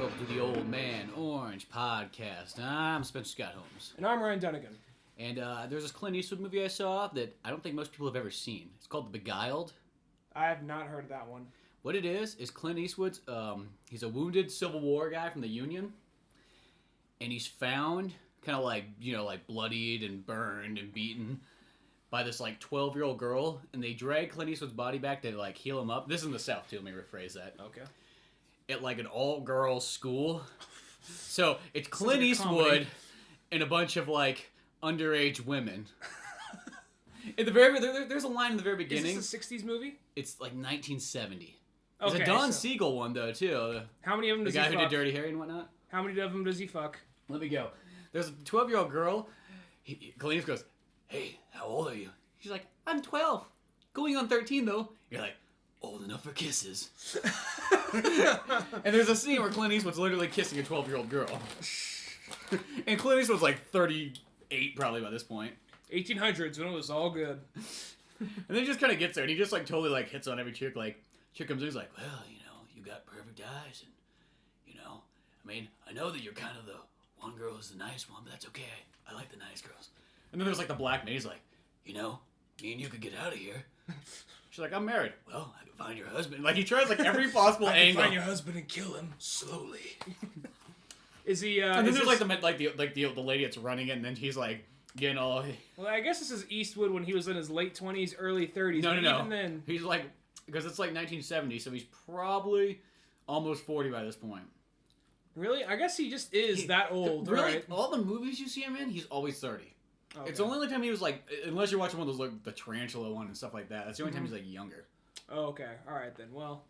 welcome to the Old Man Orange podcast. I'm Spencer Scott Holmes. And I'm Ryan Dunigan. And there's this Clint Eastwood movie I saw that I don't think most people have ever seen. It's called Beguiled. I have not heard of that one. What it is Clint Eastwood's, he's a wounded Civil War guy from the Union. And he's found kind of like, like bloodied and burned and beaten by this like 12-year-old girl. And they drag Clint Eastwood's body back to like heal him up. This is in the South too, let me rephrase that. Okay. At like an all-girls school. So it's Clint like Eastwood and a bunch of like underage women. At the very there's a line in the very beginning. Is this a 60s movie? It's like 1970. Okay, There's a Don Siegel one though too. How many of them does he fuck? The guy who did Dirty Harry and whatnot. How many of them does he fuck? Let me go. There's a 12-year-old girl. Clint Eastwood goes, "Hey, how old are you?" She's like, "I'm 12. Going on 13 though." You're like, "Old enough for kisses." And there's a scene where Clint Eastwood's literally kissing a 12-year-old girl. And Clint Eastwood's like 38 probably by this point. 1800s when it was all good. And then he just kind of gets there and he just like totally like hits on every chick. Like, chick comes in, he's like, "Well, you got perfect eyes. And, I mean, I know that you're kind of the one girl who's the nice one, but that's okay. I like the nice girls." And then there's like the black man. He's like, "Me and you could get out of here." She's like, "I'm married." "Well, I can find your husband." Like, he tries like every possible I angle. can find your husband and kill him slowly. Is he? And then there's like the lady that's running it, and then he's like getting all. Well, I guess this is Eastwood when he was in his late 20s, early 30s. No. Even then, he's like, because it's like 1970, so he's probably almost 40 by this point. Really? I guess he just is that old, really, right? all the movies you see him in, he's always 30. Okay. It's the only time he was like, unless you're watching one of those like the Tarantula one and stuff like that. That's the only time he's like younger. Oh, okay. All right then. Well,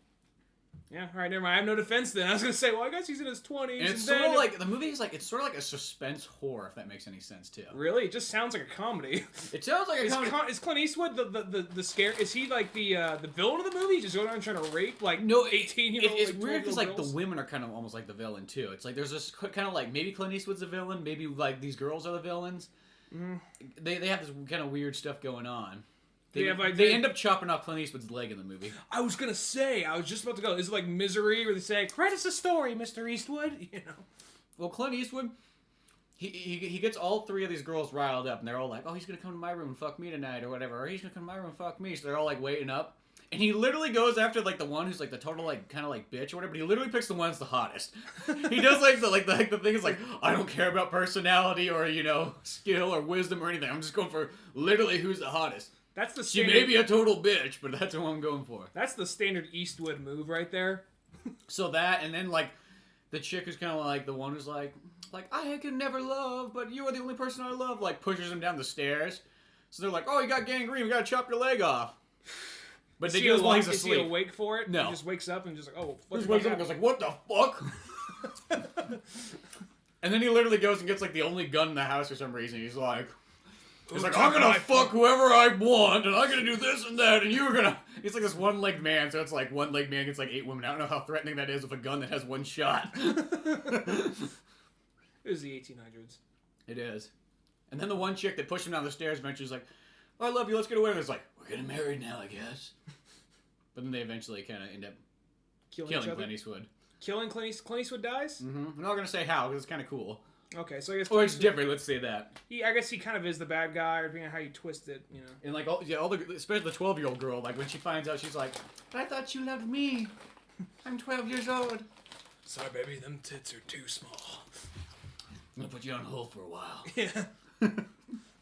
yeah. All right. Never mind. I have no defense then. I was gonna say, well, I guess he's in his 20s. And it's sort of like the movie is like it's sort of like a suspense horror, if that makes any sense too. Really? It just sounds like a comedy. It sounds like a comedy. Is Clint Eastwood the scare? Is he like the villain of the movie? Just going around trying to rape like 18-year-old? It's weird because like the women are kind of almost like the villain too. It's like there's this kind of like maybe Clint Eastwood's the villain, maybe like these girls are the villains. Mm-hmm. They have this kind of weird stuff going on. They end up chopping off Clint Eastwood's leg in the movie. I was gonna say, I was just about to go. Is it like Misery, where they say, "Write us a story, Mr. Eastwood"? Well, Clint Eastwood, he gets all three of these girls riled up, and they're all like, "Oh, he's gonna come to my room and fuck me tonight," or whatever. Or he's gonna come to my room and fuck me. So they're all like waiting up, and he literally goes after like the one who's like the total like kind of like bitch or whatever. But he literally picks the one that's the hottest. He does the thing is like, I don't care about personality or skill or wisdom or anything. I'm just going for literally who's the hottest. That's the standard. She may be a total bitch, but that's what I'm going for. That's the standard Eastwood move right there. So that, and then like the chick who's kind of like the one who's like I could never love, but you are the only person I love. Like pushes him down the stairs. So they're like, "Oh, you got gangrene. We gotta chop your leg off." But they do it while he's asleep. Is he awake for it? No. He just wakes up and just like, "Oh, what?" He wakes up and goes like, "What the fuck?" And then he literally goes and gets like the only gun in the house for some reason. He's like, "I'm gonna fuck whoever I want, and I'm gonna do this and that, and you're gonna..." He's like this one-legged man, so it's like one-legged man gets like 8 women. I don't know how threatening that is with a gun that has one shot. It was the 1800s. It is. And then the one chick that pushed him down the stairs eventually is like, "Oh, I love you, let's get away." And it's like, "We're getting married now, I guess." But then they eventually kind of end up killing Clint Eastwood. Killing Clint Eastwood dies? Mm-hmm. I'm not gonna say how, because it's kind of cool. Okay, so I guess... Or it's different, let's say that. I guess he kind of is the bad guy, or depending on how you twist it, And like, especially the 12-year-old girl, like when she finds out, she's like, "But I thought you loved me. I'm 12 years old. Sorry, baby, them tits are too small. I'm gonna put you on hold for a while." Yeah.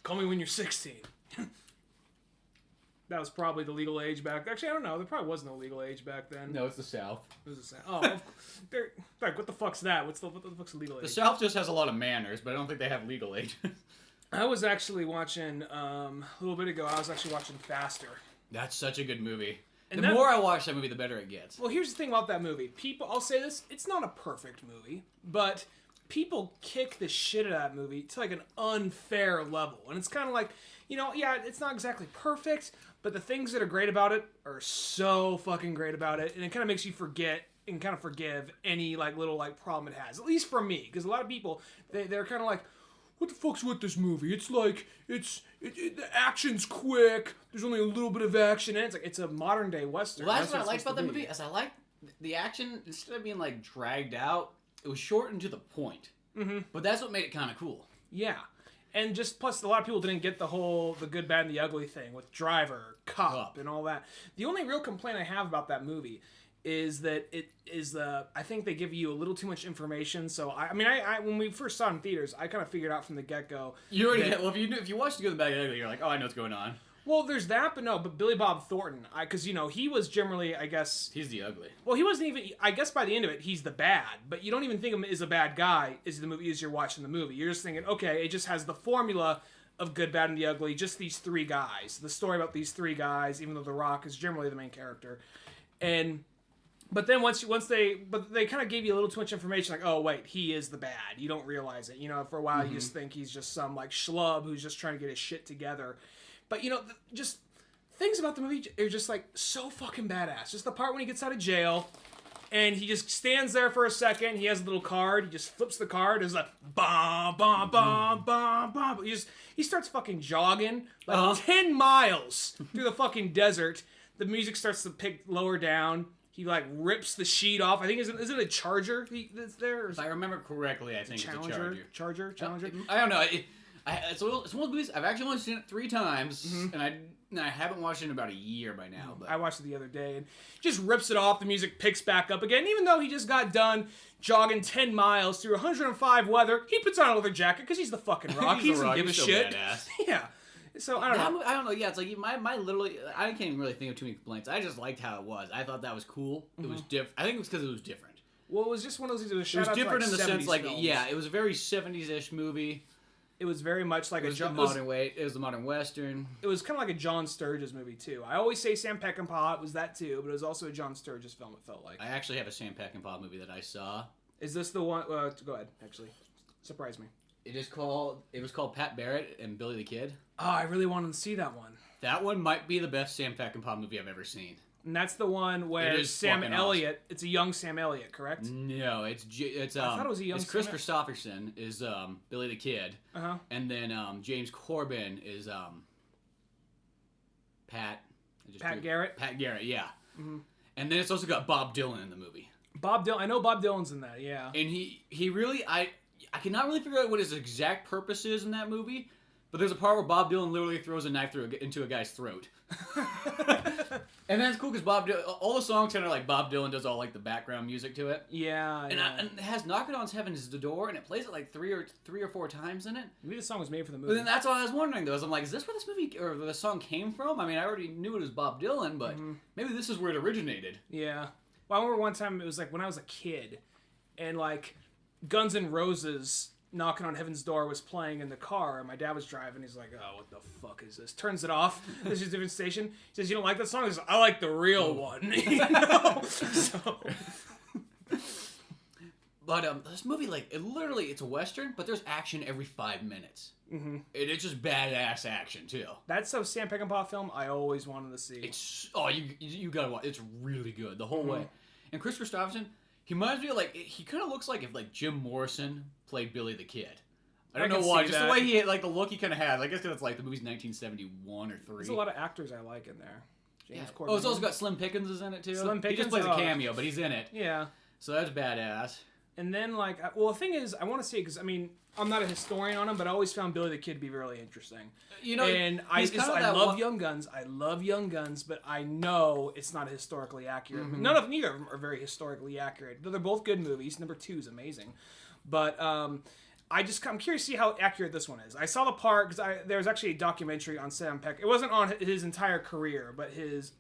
Call me when you're 16. That was probably the legal age back... Actually, I don't know. There probably wasn't a legal age back then. No, it's the South. It was the South. Oh, they're... Like, what the fuck's that? What the fuck's the legal age? The South just has a lot of manners, but I don't think they have legal age. I was actually watching... a little bit ago, I was actually watching Faster. That's such a good movie. And the more I watch that movie, the better it gets. Well, here's the thing about that movie. People... I'll say this. It's not a perfect movie, but... People kick the shit out of that movie to like an unfair level. And it's kind of like, yeah, it's not exactly perfect, but the things that are great about it are so fucking great about it. And it kind of makes you forget and kind of forgive any like little like problem it has. At least for me. Because a lot of people, they're kind of like, what the fuck's with this movie? It's like, the action's quick. There's only a little bit of action. And it's a modern day Western. Well, that's what I liked about that movie. Is I liked the action, instead of being like dragged out, it was shortened to the point. Mm-hmm. But that's what made it kind of cool. Yeah. And just plus a lot of people didn't get the good, bad, and the ugly thing with driver, cop, and all that. The only real complaint I have about that movie is that I think they give you a little too much information. So I when we first saw it in theaters, I kind of figured out from the get-go. You already get, well, if you watch The Good, the Bad, and the Ugly, you're like, oh, I know what's going on. Well, there's that, but Billy Bob Thornton, because he was generally, I guess, he's the ugly. Well, he wasn't even. I guess by the end of it, he's the bad, but you don't even think of him as a bad guy as you're watching the movie. You're just thinking, okay, it just has the formula of Good, Bad, and the Ugly. Just these three guys. The story about these three guys, even though The Rock is generally the main character, But then they kind of gave you a little too much information, like, oh wait, he is the bad. You don't realize it. For a while you just think he's just some like schlub who's just trying to get his shit together. But just things about the movie are just like so fucking badass. Just the part when he gets out of jail and he just stands there for a second. He has a little card. He just flips the card. There's like bam, bam, bam, bam, bam. He starts fucking jogging like 10 miles through the fucking desert. The music starts to pick lower down. He like rips the sheet off. I think is it a Charger that's there? If I remember correctly, I think it's a Charger. Challenger. I don't know. It's one of those movies. I've actually only seen it 3 times, and I haven't watched it in about a year by now. But I watched it the other day, and just rips it off. The music picks back up again, even though he just got done jogging 10 miles through 105 weather. He puts on a leather jacket because he's the fucking Rock. He doesn't give a shit. Badass. Yeah. So I don't know. I don't know. Yeah, it's like my literally. I can't even really think of too many complaints. I just liked how it was. I thought that was cool. It was different. I think it was because it was different. Well, it was just one of those things. It was different in the sense, like, yeah, it was a very 70s-ish movie. It was very much like it was the modern Western. It was kind of like a John Sturges movie too. I always say Sam Peckinpah. It was that too, but it was also a John Sturges film. It felt like. I actually have a Sam Peckinpah movie that I saw. Is this the one? Go ahead. Actually, surprise me. It was called Pat Barrett and Billy the Kid. Oh, I really wanted to see that one. That one might be the best Sam Peckinpah movie I've ever seen. And that's the one where Sam Elliott. Awesome. It's a young Sam Elliott, correct? No, it's I thought it was a young. It's Chris Christopherson is Billy the Kid, and then James Corbin is Pat Garrett. Pat Garrett, yeah. Mm-hmm. And then it's also got Bob Dylan in the movie. Bob Dylan, I know Bob Dylan's in that, yeah. And he really I cannot really figure out what his exact purpose is in that movie. But there's a part where Bob Dylan literally throws a knife into a guy's throat. And that's cool because all the songs kind of like Bob Dylan does all like the background music to it. Yeah. And it has Knockin' on Heaven's Door, and it plays it like three or four times in it. Maybe the song was made for the movie. But then that's what I was wondering though. I'm like, is this where this movie or the song came from? I mean, I already knew it was Bob Dylan, but maybe this is where it originated. Yeah. Well, I remember one time it was like when I was a kid, and like Guns N' Roses. Knocking on Heaven's Door was playing in the car, and my dad was driving. He's like, "Oh, what the fuck is this?" Turns it off. This is a different station. He says, "You don't like that song?" He says, "I like the real one." So. But this movie, like, it's a Western, but there's action every 5 minutes. Mm-hmm. It's just badass action too. That's a Sam Peckinpah film I always wanted to see. You gotta watch. It's really good the whole way. And Chris Christopherson. He reminds me of, like, he kind of looks like if, like, Jim Morrison played Billy the Kid. I don't know why. Just the way he, like, the look he kind of has. I guess because it's, like, the movie's 1971 or 3. There's a lot of actors I like in there. James Corbin. It's also got Slim Pickens is in it, too. Slim Pickens? He just plays a cameo, but he's in it. Yeah. So that's badass. And then, like, well, the thing is, I want to see it because, I mean, I'm not a historian on him, but I always found Billy the Kid to be really interesting. And I love Young Guns. I love Young Guns, but I know it's not historically accurate. Mm-hmm. Neither of them are very historically accurate. They're both good movies. Number 2 is amazing. But I'm curious to see how accurate this one is. I saw the part because there was actually a documentary on Sam Peck. It wasn't on his entire career, but his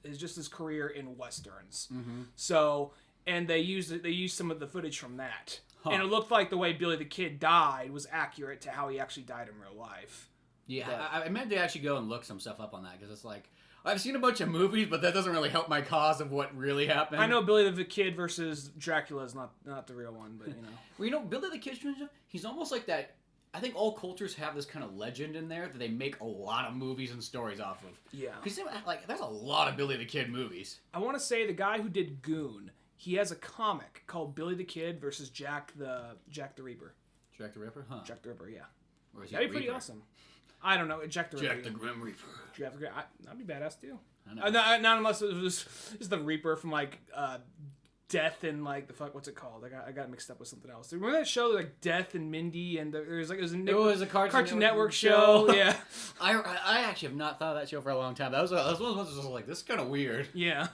career in westerns. Mm-hmm. So, and they used some of the footage from that. Huh. And it looked like the way Billy the Kid died was accurate to how he actually died in real life. Yeah, I meant to actually go and look some stuff up on that, because it's like, I've seen a bunch of movies, but that doesn't really help my cause of what really happened. I know Billy the Kid versus Dracula is not the real one, but you know. Well, Billy the Kid, he's almost like that. I think all cultures have this kind of legend in there that they make a lot of movies and stories off of. Yeah. Because, like, there's a lot of Billy the Kid movies. I want to say the guy who did Goon, he has a comic called Billy the Kid versus Jack the Ripper. Jack the Ripper? Huh. Jack the Ripper, yeah. Or is he That'd be pretty awesome. I don't know. Jack the Ripper. Jack the Grim Reaper. That'd be badass too. Not unless it was the Reaper from like Death and like what's it called? I got mixed up with something else. Remember that show like Death and Mindy and it was a Cartoon Network show. Yeah. I actually have not thought of that show for a long time. That was one of those ones that was like, this is kind of weird. Yeah.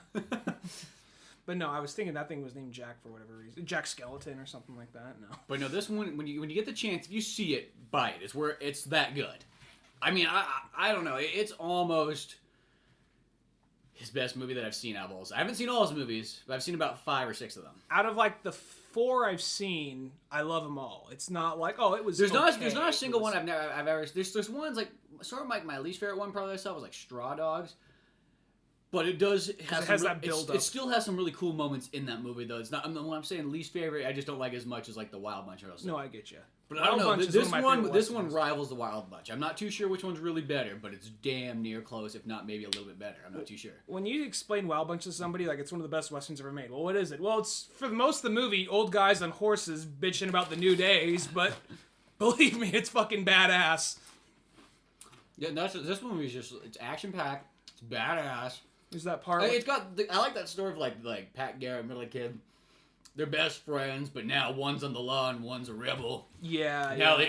But no, I was thinking that thing was named Jack for whatever reason. Jack Skeleton or something like that. No. But no, this one when you get the chance, if you see it, buy it. It's where it's that good. I mean, I don't know. It's almost his best movie that I've seen out of all. I haven't seen all his movies, but I've seen about 5 or 6 of them. Out of like the 4 I've seen, I love them all. It's not like it was. There's not a single one I've ever. There's ones like sort of like my least favorite one probably I saw was like Straw Dogs. But it does have that build up. It still has some really cool moments in that movie, though. It's not. When I'm saying least favorite, I just don't like as much as like the Wild Bunch or else. No, I get you. But I don't know. This one rivals the Wild Bunch. I'm not too sure which one's really better, but it's damn near close, if not maybe a little bit better. I'm not too sure. When you explain Wild Bunch to somebody, like it's one of the best westerns ever made. Well, what is it? Well, it's for most of the movie, old guys on horses bitching about the new days, but believe me, it's fucking badass. Yeah, this movie is it's action packed. It's badass. There's that part. It's got. I like that story of like Pat Garrett, Middle Kid. They're best friends, but now one's on the law and one's a rebel. Yeah. Now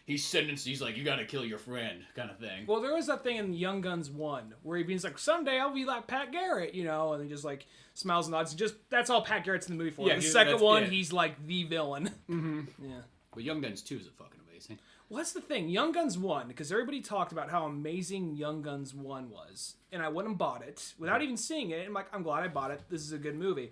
he's sentenced. He's like, you got to kill your friend, kind of thing. Well, there was that thing in Young Guns 1 where he's like, someday I'll be like Pat Garrett, and he just like smiles and nods. That's all Pat Garrett's in the movie for. Yeah, the second one, he's like the villain. Mm-hmm. Yeah. But Young Guns 2 is fucking amazing. Well, that's the thing. Young Guns 1, because everybody talked about how amazing Young Guns 1 was. And I went and bought it without even seeing it. I'm like, I'm glad I bought it. This is a good movie.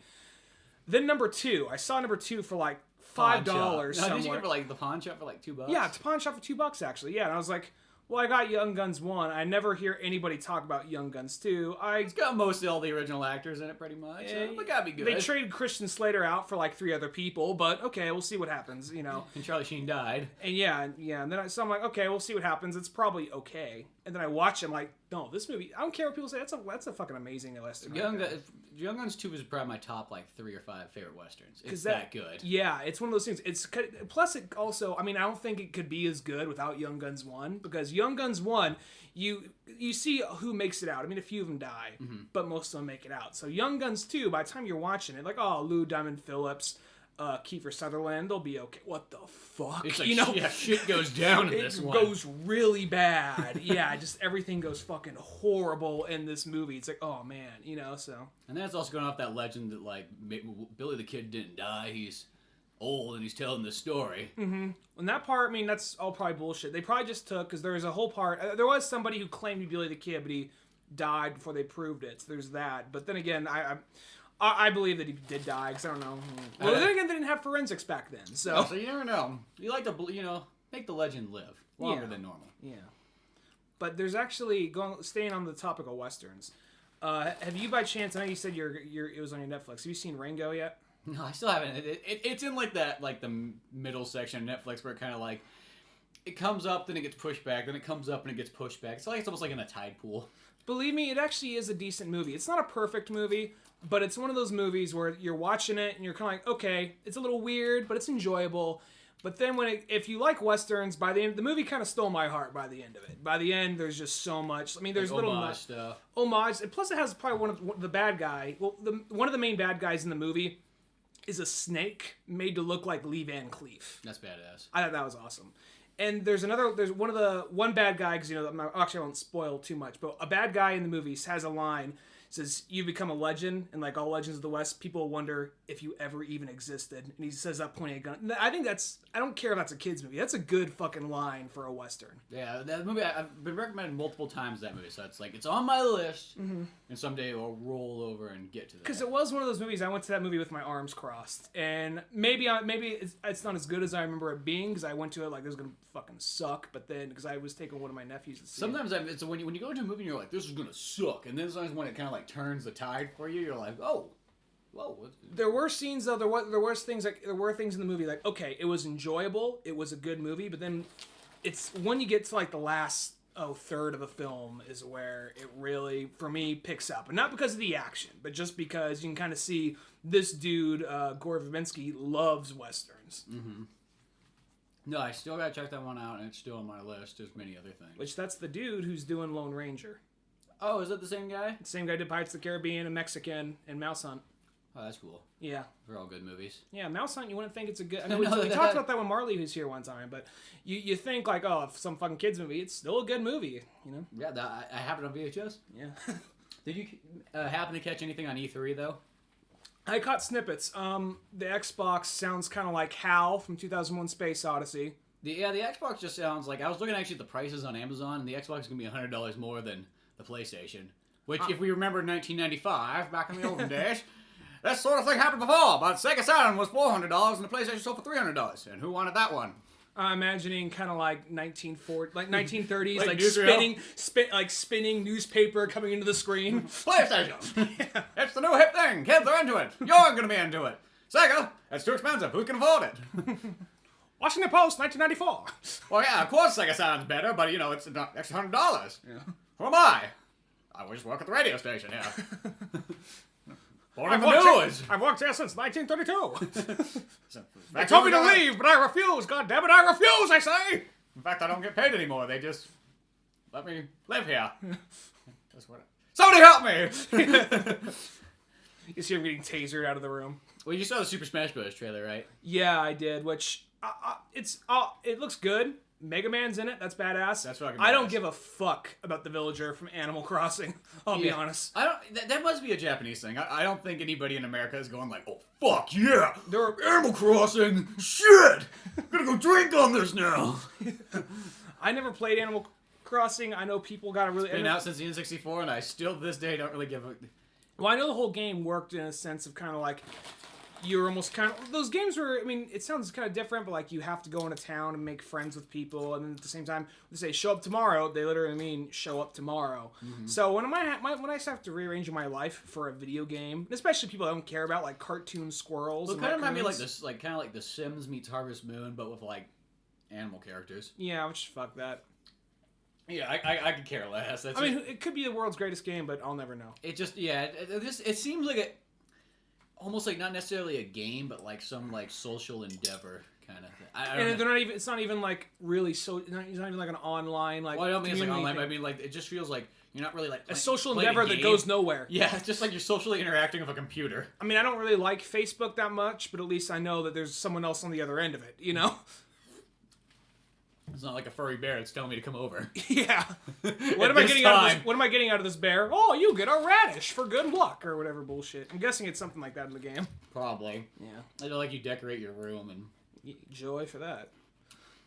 Then number 2. I saw number 2 for like $5 somewhere. Did you get for like the pawn shop for like $2? Yeah, it's a pawn shop for $2 actually. Yeah, and I was like, well, I got Young Guns 1. I never hear anybody talk about Young Guns 2. It's got mostly all the original actors in it, pretty much. Yeah, it gotta be good. They traded Christian Slater out for like 3 other people, but okay, we'll see what happens, And Charlie Sheen died. And yeah, and then so I'm like, okay, we'll see what happens. It's probably okay. And then I watch it, I'm like, no, this movie, I don't care what people say, that's a fucking amazing Western. Young Guns 2 is probably my top like 3 or 5 favorite Westerns. It's that good. Yeah, it's one of those things. Plus it also, I mean, I don't think it could be as good without Young Guns 1, because Young Guns 1, you see who makes it out. I mean, a few of them die, but most of them make it out. So Young Guns 2, by the time you're watching it, like, oh, Lou Diamond Phillips, Kiefer Sutherland, they'll be okay. What the fuck? It's like, yeah, shit goes down in this one. It goes really bad. Yeah, just everything goes fucking horrible in this movie. It's like, oh man, so. And that's also going off that legend that like Billy the Kid didn't die. He's old and he's telling the story. Mm-hmm. And that part, I mean, that's all probably bullshit. They probably just took, because there was a whole part, there was somebody who claimed to be Billy the Kid, but he died before they proved it. So there's that. But then again, I believe that he did die, because I don't know. Well, then again, they didn't have forensics back then, so. So you never know. You like to, make the legend live longer than normal. Yeah. But there's actually, staying on the topic of Westerns, have you by chance, I know you said it was on your Netflix, have you seen Rango yet? No, I still haven't. It's in like that, like the middle section of Netflix where it kind of like, it comes up, then it gets pushed back, then it comes up and it gets pushed back. It's almost like in a tide pool. Believe me, it actually is a decent movie. It's not a perfect movie, but it's one of those movies where you're watching it and you're kind of like, okay, it's a little weird, but it's enjoyable. But then if you like Westerns, by the end, the movie kind of stole my heart by the end of it. By the end, there's just so much. I mean, there's like little homage stuff. Homage. And plus, it has probably one of the bad guy. Well, one of the main bad guys in the movie is a snake made to look like Lee Van Cleef. That's badass. I thought that was awesome. And there's one bad guy, because actually I won't spoil too much, but a bad guy in the movie has a line, says, "You've become a legend, and like all legends of the West, people wonder if you ever even existed." And he says that pointing a gun. I think I don't care if that's a kid's movie. That's a good fucking line for a Western. Yeah, that movie, I've been recommended multiple times, that movie, so it's like, it's on my list, and someday I'll roll over and get to that. Because it was one of those movies, I went to that movie with my arms crossed, and maybe it's not as good as I remember it being, because I went to it like, this is going to fucking suck, but then, because I was taking one of my nephews to see Sometimes it's when you go to a movie and you're like, this is going to suck, and then sometimes when it kind of like turns the tide for you, you're like, oh, whoa. There were scenes though. There were things in the movie like, okay, it was enjoyable, it was a good movie, but then it's when you get to like the last third of the film is where it really, for me, picks up, and not because of the action, but just because you can kind of see this dude Gore Verbinski loves Westerns. Mm-hmm. No, I still gotta check that one out, and it's still on my list. There's many other things. Which that's the dude who's doing Lone Ranger. Oh, is that the same guy? The same guy did Pirates of the Caribbean, and Mexican, and Mouse Hunt. Oh, that's cool. Yeah. They're all good movies. Yeah, Mouse Hunt, you wouldn't think it's a good... I know we talked about that when Marley was here one time, but you think, like, oh, if some fucking kids movie, it's still a good movie, you know? Yeah, I have it on VHS. Yeah. Did you happen to catch anything on E3, though? I caught snippets. The Xbox sounds kind of like HAL from 2001 Space Odyssey. The Xbox just sounds like... I was looking actually at the prices on Amazon, and the Xbox is going to be $100 more than the PlayStation. Which, if we remember 1995, back in the olden days... This sort of thing happened before, but Sega Saturn was $400 and the PlayStation sold for $300. And who wanted that one? I'm imagining kind of like 1930s, like spinning newspaper coming into the screen. PlayStation! Yeah. It's the new hip thing. Kids are into it. You're going to be into it. Sega, it's too expensive. Who can afford it? Washington Post, 1994. Well, yeah, of course Sega Saturn's better, but, you know, it's an extra $100. Yeah. Who am I? I just work at the radio station, yeah. I've worked here since 1932. They told me to leave, but I refuse. God damn it, I refuse, I say. In fact, I don't get paid anymore. They just let me live here. Somebody help me! You see him getting tasered out of the room. Well, you saw the Super Smash Bros. Trailer, right? Yeah, I did, which it looks good. Mega Man's in it. That's badass. That's fucking badass. I don't give a fuck about the villager from Animal Crossing. I'll be honest. I don't. That must be a Japanese thing. I don't think anybody in America is going like, "Oh fuck yeah, they're Animal Crossing. Shit, I'm gonna go drink on this now." I never played Animal Crossing. I know people got a really. It's been out since the N64, and I still to this day don't really give a. Well, I know the whole game worked in a sense of kind of like. You're almost kind of... Those games were... I mean, it sounds kind of different, but, like, you have to go into town and make friends with people, and then at the same time, they say, show up tomorrow, they literally mean, show up tomorrow. Mm-hmm. So, when I have to rearrange my life for a video game, especially people I don't care about, like, cartoon squirrels and kind of remind me like this, like, kind of like The Sims meets Harvest Moon, but with, like, animal characters. Yeah, which, fuck that. Yeah, I could care less. That's it could be the world's greatest game, but I'll never know. It just... Yeah, it seems like it... Almost like not necessarily a game, but like some like social endeavor kind of thing. I don't know. They're not even. It's not even like really so. It's not even like an online like. Well, I don't mean it's like online. But I mean like it just feels like you're not really like a social endeavor that goes nowhere. Yeah, it's just like you're socially interacting with a computer. I mean, I don't really like Facebook that much, but at least I know that there's someone else on the other end of it. You know. It's not like a furry bear that's telling me to come over. Yeah. What am I getting out of this bear? Oh, you get a radish for good luck or whatever bullshit. I'm guessing it's something like that in the game. Probably. Yeah. I know, like you decorate your room and joy for that.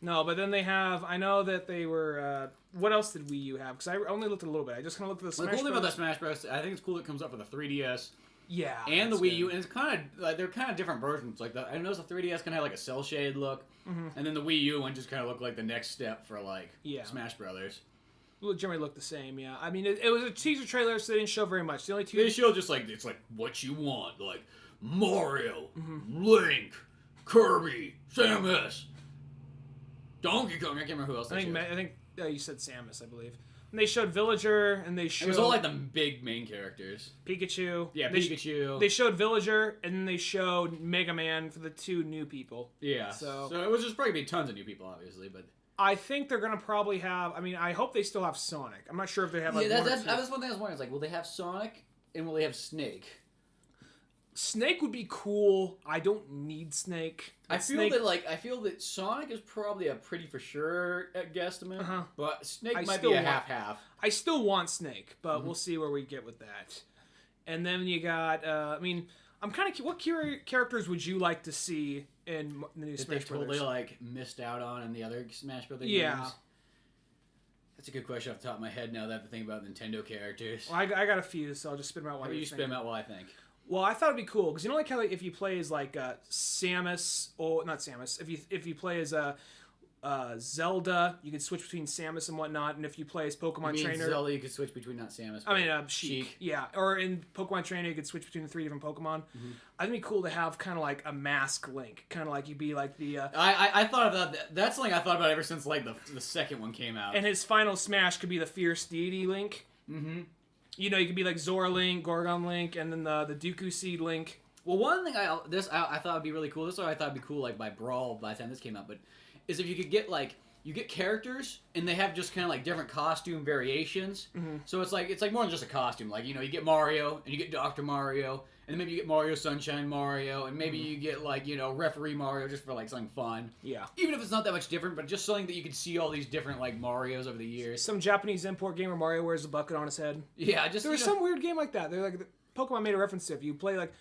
No, but then they have. I know that they were. What else did Wii U have? Because I only looked at a little bit. I just kind of looked at the Smash. The cool thing about the Smash Bros. I think it's cool it comes up with a 3DS. Yeah. And the Wii U, and it's kind of like they're kind of different versions. Like I noticed the 3DS kind of had like a cell shade look, and then the Wii U one just kind of looked like the next step for like Smash Brothers. Well, it generally looked the same. Yeah. I mean, it was a teaser trailer, so they didn't show very much. The only two they showed just like it's like what you want, like Mario, Link, Kirby, Samus, Donkey Kong. I can't remember who else. I think you said Samus, I believe. And they showed Villager, and they showed... It was all like the big main characters. Pikachu. Yeah, Pikachu. They showed Villager, and then they showed Mega Man for the two new people. Yeah. So it was just probably be tons of new people, obviously, but... I think they're going to probably have... I mean, I hope they still have Sonic. I'm not sure if they have like that was one thing I was wondering. It's like, will they have Sonic, and will they have Snake? Snake would be cool. I don't need Snake. I feel that Sonic is probably a pretty for sure guesstimate, but Snake might be a half-half. I still want Snake, but we'll see where we get with that. And then you got, I mean, I'm kind of what characters would you like to see in the new Smash Brothers? Totally like missed out on in the other Smash Brothers games. That's a good question off the top of my head now that I have to think about Nintendo characters. Well, I got a few, so I'll just spit them out while you spit them out while I think. Well, I thought it'd be cool because you know, like how if you play as like Samus or not Samus, if you play as Zelda, you can switch between Samus and whatnot, and if you play as Pokemon Trainer, Zelda, you could switch between not Samus. I mean, Sheik. Yeah, or in Pokemon Trainer, you could switch between the 3 different Pokemon. I think it'd be cool to have kind of like a mask Link, kind of like you'd be like the. I thought about that. That's something I thought about ever since like the second one came out. And his final smash could be the Fierce Deity Link. Mm-hmm. You know, you could be like Zora Link, Gorgon Link, and then the Dooku Seed Link. Well, one thing I thought would be really cool. This is what I thought would be cool, like by Brawl by the time this came out, but is if you could get like you get characters and they have just kind of like different costume variations. So it's like more than just a costume. Like you know, you get Mario and you get Dr. Mario, And then maybe you get Mario Sunshine Mario, and maybe you get, like, you know, Referee Mario just for, like, something fun. Yeah. Even if it's not that much different, but just something that you can see all these different, like, Marios over the years. Some Japanese import game where Mario wears a bucket on his head. Yeah, just... There was some weird game like that. They're like, Pokemon made a reference to it. If you play, like,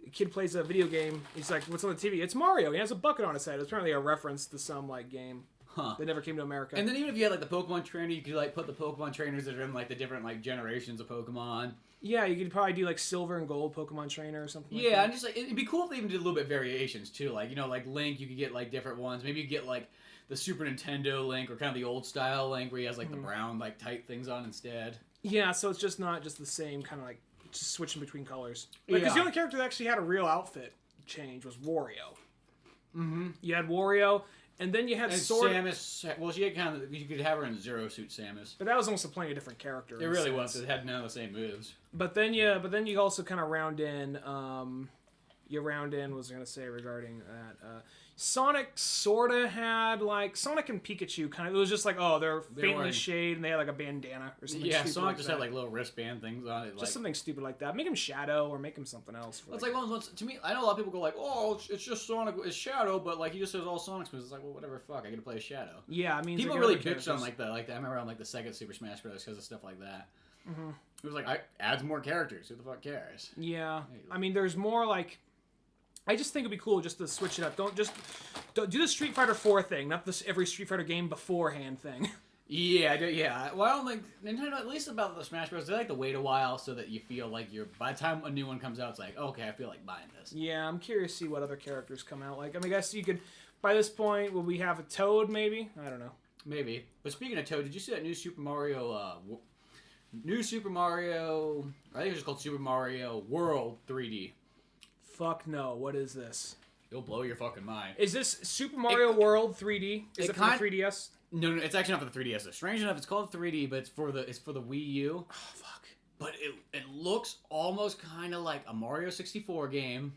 a kid plays a video game, he's like, what's on the TV? It's Mario. He has a bucket on his head. It's apparently a reference to some, like, game. Huh. That never came to America. And then even if you had, like, the Pokemon trainer, you could, like, put the Pokemon trainers that are in, like, the different, like, generations of Pokemon. Yeah, you could probably do, like, Silver and Gold Pokemon Trainer or something like that. Yeah, and just, like, it'd be cool if they even did a little bit variations, too. Like, you know, like, Link, you could get, like, different ones. Maybe you get, like, the Super Nintendo Link or kind of the old-style Link where he has, like, the brown, like, tight things on instead. Yeah, so it's just not just the same kind of, like, just switching between colors. Because the only character that actually had a real outfit change was Wario. Mm-hmm. You had Wario... And then you had Samus. Well, she had kind of. You could have her in Zero Suit Samus. But that was almost a plenty different character. It really was. It had none of the same moves. But then you also kind of round in. You round in. What was I gonna say regarding that? Sonic sorta had like Sonic and Pikachu kind of. It was just like they're faintly shade and they had like a bandana or something. Yeah, Sonic just had like little wristband things on it. Just something stupid like that. Make him Shadow or make him something else. It's like to me. I know a lot of people go like, "Oh, it's just Sonic. It's Shadow," but like he just says all Sonic's moves. It's like, well, whatever. Fuck, I get to play a Shadow. Yeah, I mean, people really bitched on like that. Like I remember on like the second Super Smash Bros. Because of stuff like that. Mm-hmm. It was like, adds more characters. Who the fuck cares? Yeah, I mean, there's more like. I just think it'd be cool just to switch it up. Don't do the Street Fighter 4 thing, not this every Street Fighter game beforehand thing. Yeah, yeah. Well, I don't think Nintendo, at least about the Smash Bros. They like to wait a while so that you feel like by the time a new one comes out, it's like, okay, I feel like buying this. Yeah, I'm curious to see what other characters come out. Like, I mean, I guess you could. By this point, will we have a Toad? Maybe, I don't know. Maybe. But speaking of Toad, did you see that new Super Mario? New Super Mario. I think it's just called Super Mario World 3D. Fuck no! What is this? It'll blow your fucking mind. Is this Super Mario World 3D? Is it for the 3DS? No, it's actually not for the 3DS. Strange enough, it's called 3D, but it's for the Wii U. Oh fuck! But it looks almost kind of like a Mario 64 game.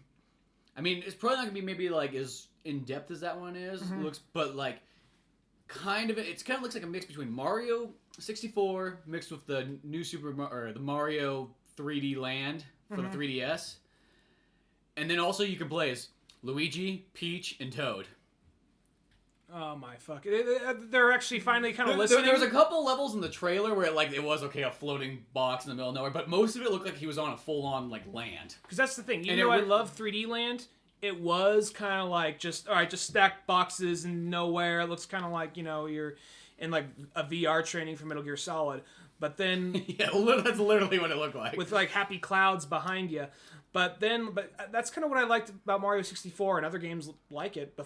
I mean, it's probably not gonna be maybe like as in depth as that one is. Mm-hmm. Looks, but like kind of it kind of looks like a mix between Mario 64 mixed with the new the Mario 3D Land for the 3DS. And then also you can play as Luigi, Peach, and Toad. Oh my fuck! They're actually finally kind of listening. There was a couple levels in the trailer where it was a floating box in the middle of nowhere, but most of it looked like he was on a full-on like land. Because that's the thing. Even though I love 3D Land, it was kind of like just stack boxes in nowhere. It looks kind of like you're in like a VR training for Metal Gear Solid. But then yeah, that's literally what it looked like with like happy clouds behind you. But that's kind of what I liked about Mario 64 and other games like it,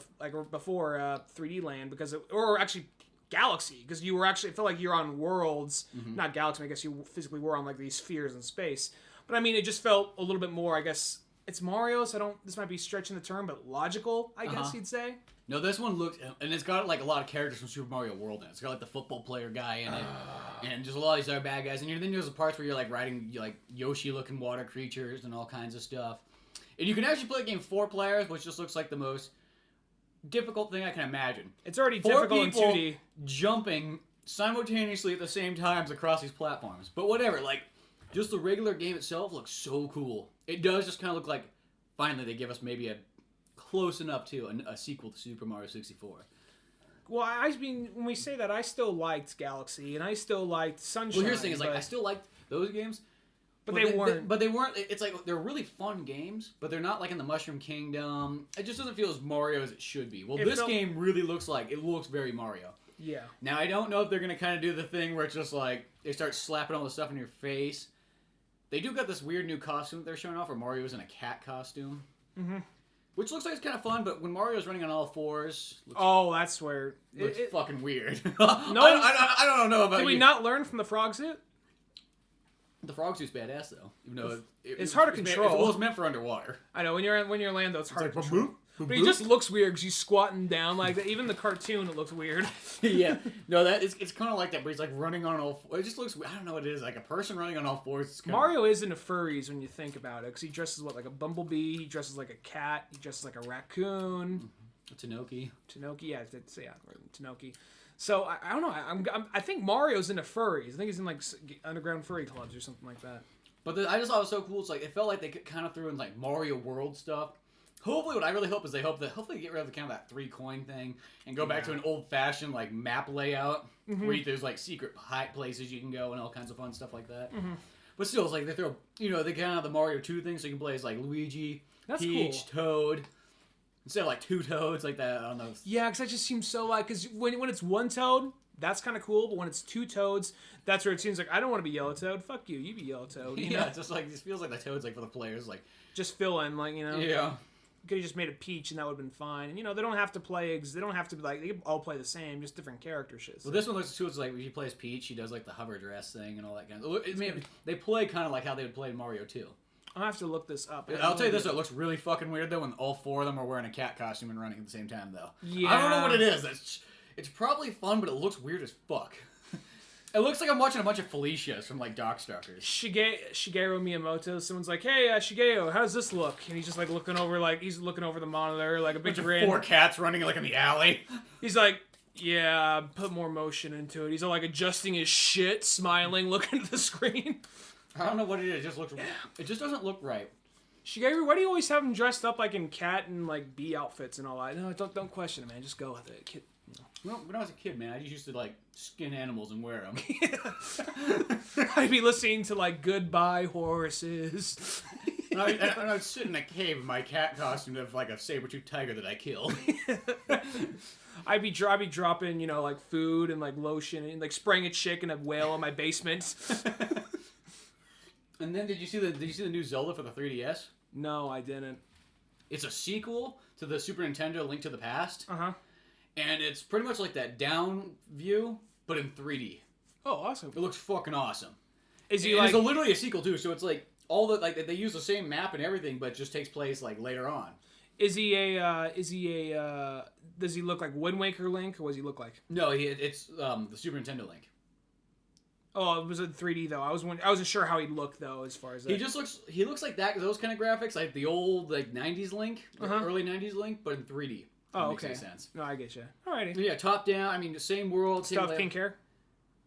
before 3D Land, or actually Galaxy, because you were actually, it felt like you're on worlds, not Galaxy, I guess you physically were on like these spheres in space. But I mean, it just felt a little bit more, I guess, it's Mario, so this might be stretching the term, but logical, I guess you'd say. No, this one looks, and it's got like a lot of characters from Super Mario World in it. It's got like the football player guy in it, and just a lot of these other bad guys. And then there's the parts where you're like riding like Yoshi-looking water creatures and all kinds of stuff. And you can actually play the game 4 players, which just looks like the most difficult thing I can imagine. It's already difficult in 2D. Jumping simultaneously at the same times across these platforms. But whatever, like, just the regular game itself looks so cool. It does just kind of look like, finally, they give us maybe a close enough to a sequel to Super Mario 64. Well, I mean, when we say that, I still liked Galaxy, and I still liked Sunshine. Well, here's the thing, is like, I still liked those games, but they weren't. But they weren't. It's like they're really fun games, but they're not like in the Mushroom Kingdom. It just doesn't feel as Mario as it should be. Well, this game really looks very Mario. Yeah. Now I don't know if they're gonna kind of do the thing where it's just like they start slapping all the stuff in your face. They do got this weird new costume that they're showing off, where Mario's in a cat costume. Mm-hmm. Which looks like it's kind of fun, but when Mario's running on all fours... that's where... Looks fucking weird. No, I don't know about Did we not learn from the frog suit? The frog suit's badass, though. Even though it's hard to control. It was meant for underwater. I know, when you're Orlando, it's hard to control. Boop. But he just looks weird because he's squatting down like that. Even the cartoon, it looks weird. Yeah. No, it's kind of like that, but he's like running on all fours. It just looks, I don't know what it is, like a person running on all fours. Mario is into furries when you think about it, because he dresses, like a bumblebee, he dresses like a cat, he dresses like a raccoon. Tanuki, yeah, Tanuki. So, I don't know, I think Mario's into furries. I think he's in like underground furry clubs or something like that. But I just thought it was so cool. It's like it felt like they kind of threw in like Mario World stuff. Hopefully, what I really hope is hopefully get rid of the kind of that 3-coin thing and go back to an old-fashioned like map layout where there's like secret high places you can go and all kinds of fun stuff like that. But still, it's like they throw they kind of the Mario 2 thing, so you can play as like Luigi, Peach, Toad. Instead of like 2 Toads like that on those. Yeah, because that just seems so like because when it's 1 Toad. That's kind of cool, but when it's 2 Toads, that's where it seems like I don't want to be Yellow Toad. Fuck you, you be Yellow Toad. You know? It's just like it feels like the Toad's like for the players, like just fill in, like Yeah. You could have just made a Peach and that would have been fine. And they don't have to play. They don't have to be like they all play the same, just different character shit. So. Well, this one looks too. It's like when she plays Peach, she does like the hover dress thing and all that kind of. They play kind of like how they would play Mario 2. I'll have to look this up. I'll tell you this: it looks really fucking weird though when all 4 of them are wearing a cat costume and running at the same time. Though yeah, I don't know what it is. It's probably fun, but it looks weird as fuck. It looks like I'm watching a bunch of Felicias from like Darkstalkers. Shigeru Miyamoto. Someone's like, "Hey, Shigeo, how's this look?" And he's just like looking over the monitor, like a big grin. 4 cats running like in the alley. He's like, "Yeah, put more motion into it." He's all like adjusting his shit, smiling, looking at the screen. I don't know what it is. It just doesn't look right. Shigeru, why do you always have him dressed up like in cat and like bee outfits and all that? No, don't question it, man. Just go with it, kid. Well, when I was a kid, man, I just used to like skin animals and wear them. I'd be listening to like Goodbye Horses. and I'd sit in a cave in my cat costume of like a saber-toothed tiger that I killed. I'd be dropping, like food and like lotion and like spraying a chick in a whale in my basement. And then did you see the new Zelda for the 3DS? No, I didn't. It's a sequel to the Super Nintendo Link to the Past. Uh-huh. And it's pretty much like that down view, but in 3D. Oh, awesome! It looks fucking awesome. It's literally a sequel too, so it's like all the like they use the same map and everything, but it just takes place like later on. Does he look like Wind Waker Link, or what does he look like? No, it's the Super Nintendo Link. Oh, it was in 3D though. I wasn't sure how he'd look though, as far as that. He looks like those kind of graphics, like the old like 90s Link, early 90s Link, but in 3D. Oh, makes okay. any sense. No, I get you. Alrighty. Yeah, top down. I mean, the same world. Still have pink hair?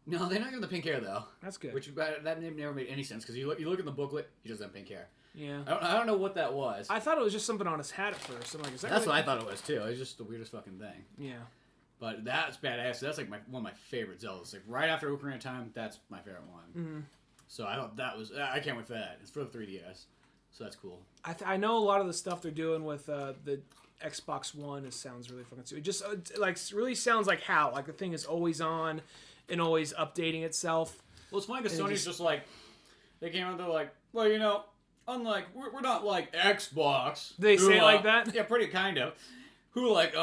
No, they're not giving the pink hair though. That's good. Which that name never made any sense because you look in the booklet, he doesn't have pink hair. Yeah. I don't know what that was. I thought it was just something on his hat at first. I'm like, that's what I thought it was too. It was just the weirdest fucking thing. Yeah. But that's badass. That's like one of my favorite Zeldas. Like right after Ocarina of Time, that's my favorite one. Mm-hmm. So I thought that was. I can't wait for that. It's for the 3DS, so that's cool. I know a lot of the stuff they're doing with the Xbox One. It sounds really fucking sweet. It just like really sounds like how the thing is always on and always updating itself. Well, it's funny because Sony's just like they came out. They're like, well, unlike we're not like Xbox. They say it like that. Yeah, pretty kind of. Who like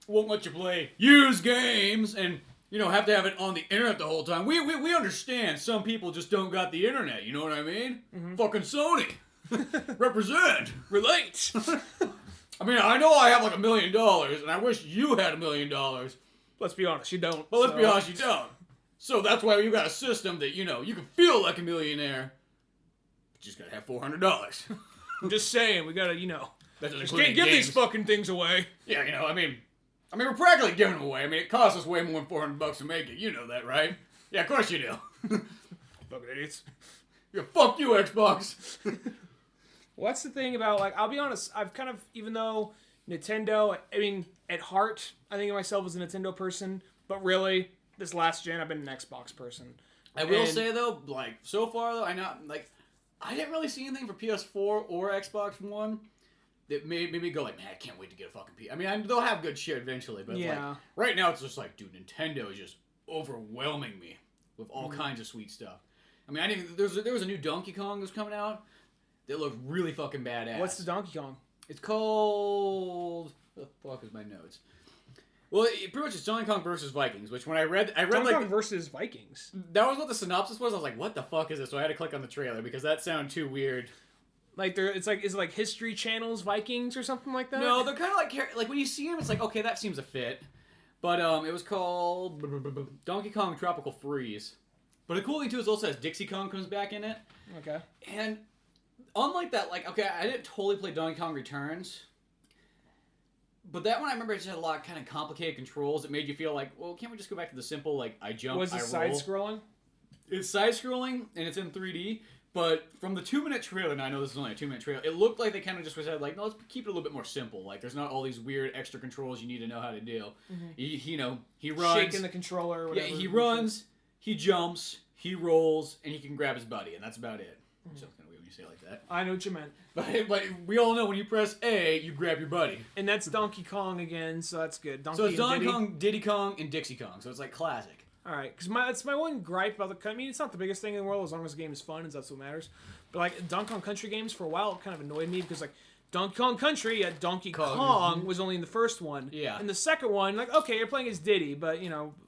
won't let you play used games and have to have it on the internet the whole time. We understand some people just don't got the internet. You know what I mean? Mm-hmm. Fucking Sony, represent, relate. I mean, I know I have like $1 million, and I wish you had $1 million. Let's be honest, you don't. But let's be honest, you don't. So that's why you got a system that you can feel like a millionaire, but you just gotta have $400. I'm just saying, we gotta just can't give these fucking things away. Yeah, I mean, we're practically giving them away. I mean, it costs us way more than $400 to make it. You know that, right? Yeah, of course you do. Fucking idiots. Yeah, fuck you, Xbox. What's the thing about, I'll be honest, I've kind of, even though Nintendo, I mean, at heart, I think of myself as a Nintendo person, but really, this last gen, I've been an Xbox person. I will say, though, so far, though, I didn't really see anything for PS4 or Xbox One that made me go man, I can't wait to get a fucking PS. I mean, they'll have good shit eventually, but right now it's just dude, Nintendo is just overwhelming me with all kinds of sweet stuff. I mean, there was a new Donkey Kong that was coming out that looked really fucking badass. What's the Donkey Kong? It's called... What the fuck is my notes? Well, pretty much it's Donkey Kong versus Vikings, which when I read Donkey Kong versus Vikings. That was what the synopsis was. I was like, what the fuck is this? So I had to click on the trailer because that sounded too weird. Is it like History Channel's Vikings or something like that? No, they're kind of like when you see them, it's like, okay, that seems a fit. But it was called Donkey Kong Tropical Freeze. But the cool thing too is it also has Dixie Kong comes back in it. Okay. And unlike that, okay, I didn't totally play Donkey Kong Returns. But that one, I remember it just had a lot of kind of complicated controls that made you feel like, well, can't we just go back to the simple, I jump, I roll? Was it side-scrolling? It's side-scrolling, and it's in 3D, but from the 2-minute trailer, and I know this is only a 2-minute trailer, it looked like they kind of just said, like, no, let's keep it a little bit more simple. Like, there's not all these weird extra controls you need to know how to do. Mm-hmm. He runs. Shaking the controller or whatever. Yeah, he runs, he jumps, he rolls, and he can grab his buddy, and that's about it. Mm-hmm. So it's kind of weird when you say it like that. I know what you meant. But we all know when you press A, you grab your buddy. And that's Donkey Kong again, so that's good. So it's Donkey Kong, Diddy Kong, and Dixie Kong, so it's like classic. All right, because that's my one gripe about the. I mean, it's not the biggest thing in the world as long as the game is fun, and that's what matters. But like Donkey Kong Country games, for a while, it kind of annoyed me because like Donkey Kong Country at Donkey Kong was only in the first one. Yeah. And the second one, like okay, you're playing as Diddy, but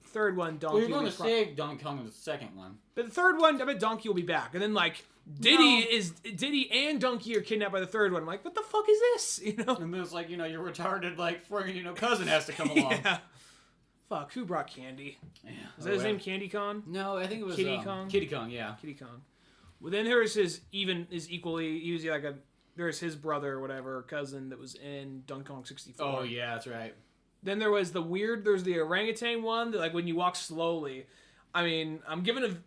third one Donkey. Well, you're going to save Donkey Kong in the second one. But the third one, I bet Donkey will be back, and then like Diddy and Donkey are kidnapped by the third one. I'm like, what the fuck is this? And then it's like your retarded like friggin' cousin has to come along. Yeah. Fuck, who brought Candy? Yeah. Is that his name, Candy Kong? No, I think it was Kitty Kong. Kitty Kong, yeah. Kitty Kong. Well, then there's his there's his brother or whatever, cousin that was in Donkey Kong 64. Oh yeah, that's right. Then there's the orangutan one that like when you walk slowly. I mean, I'm giving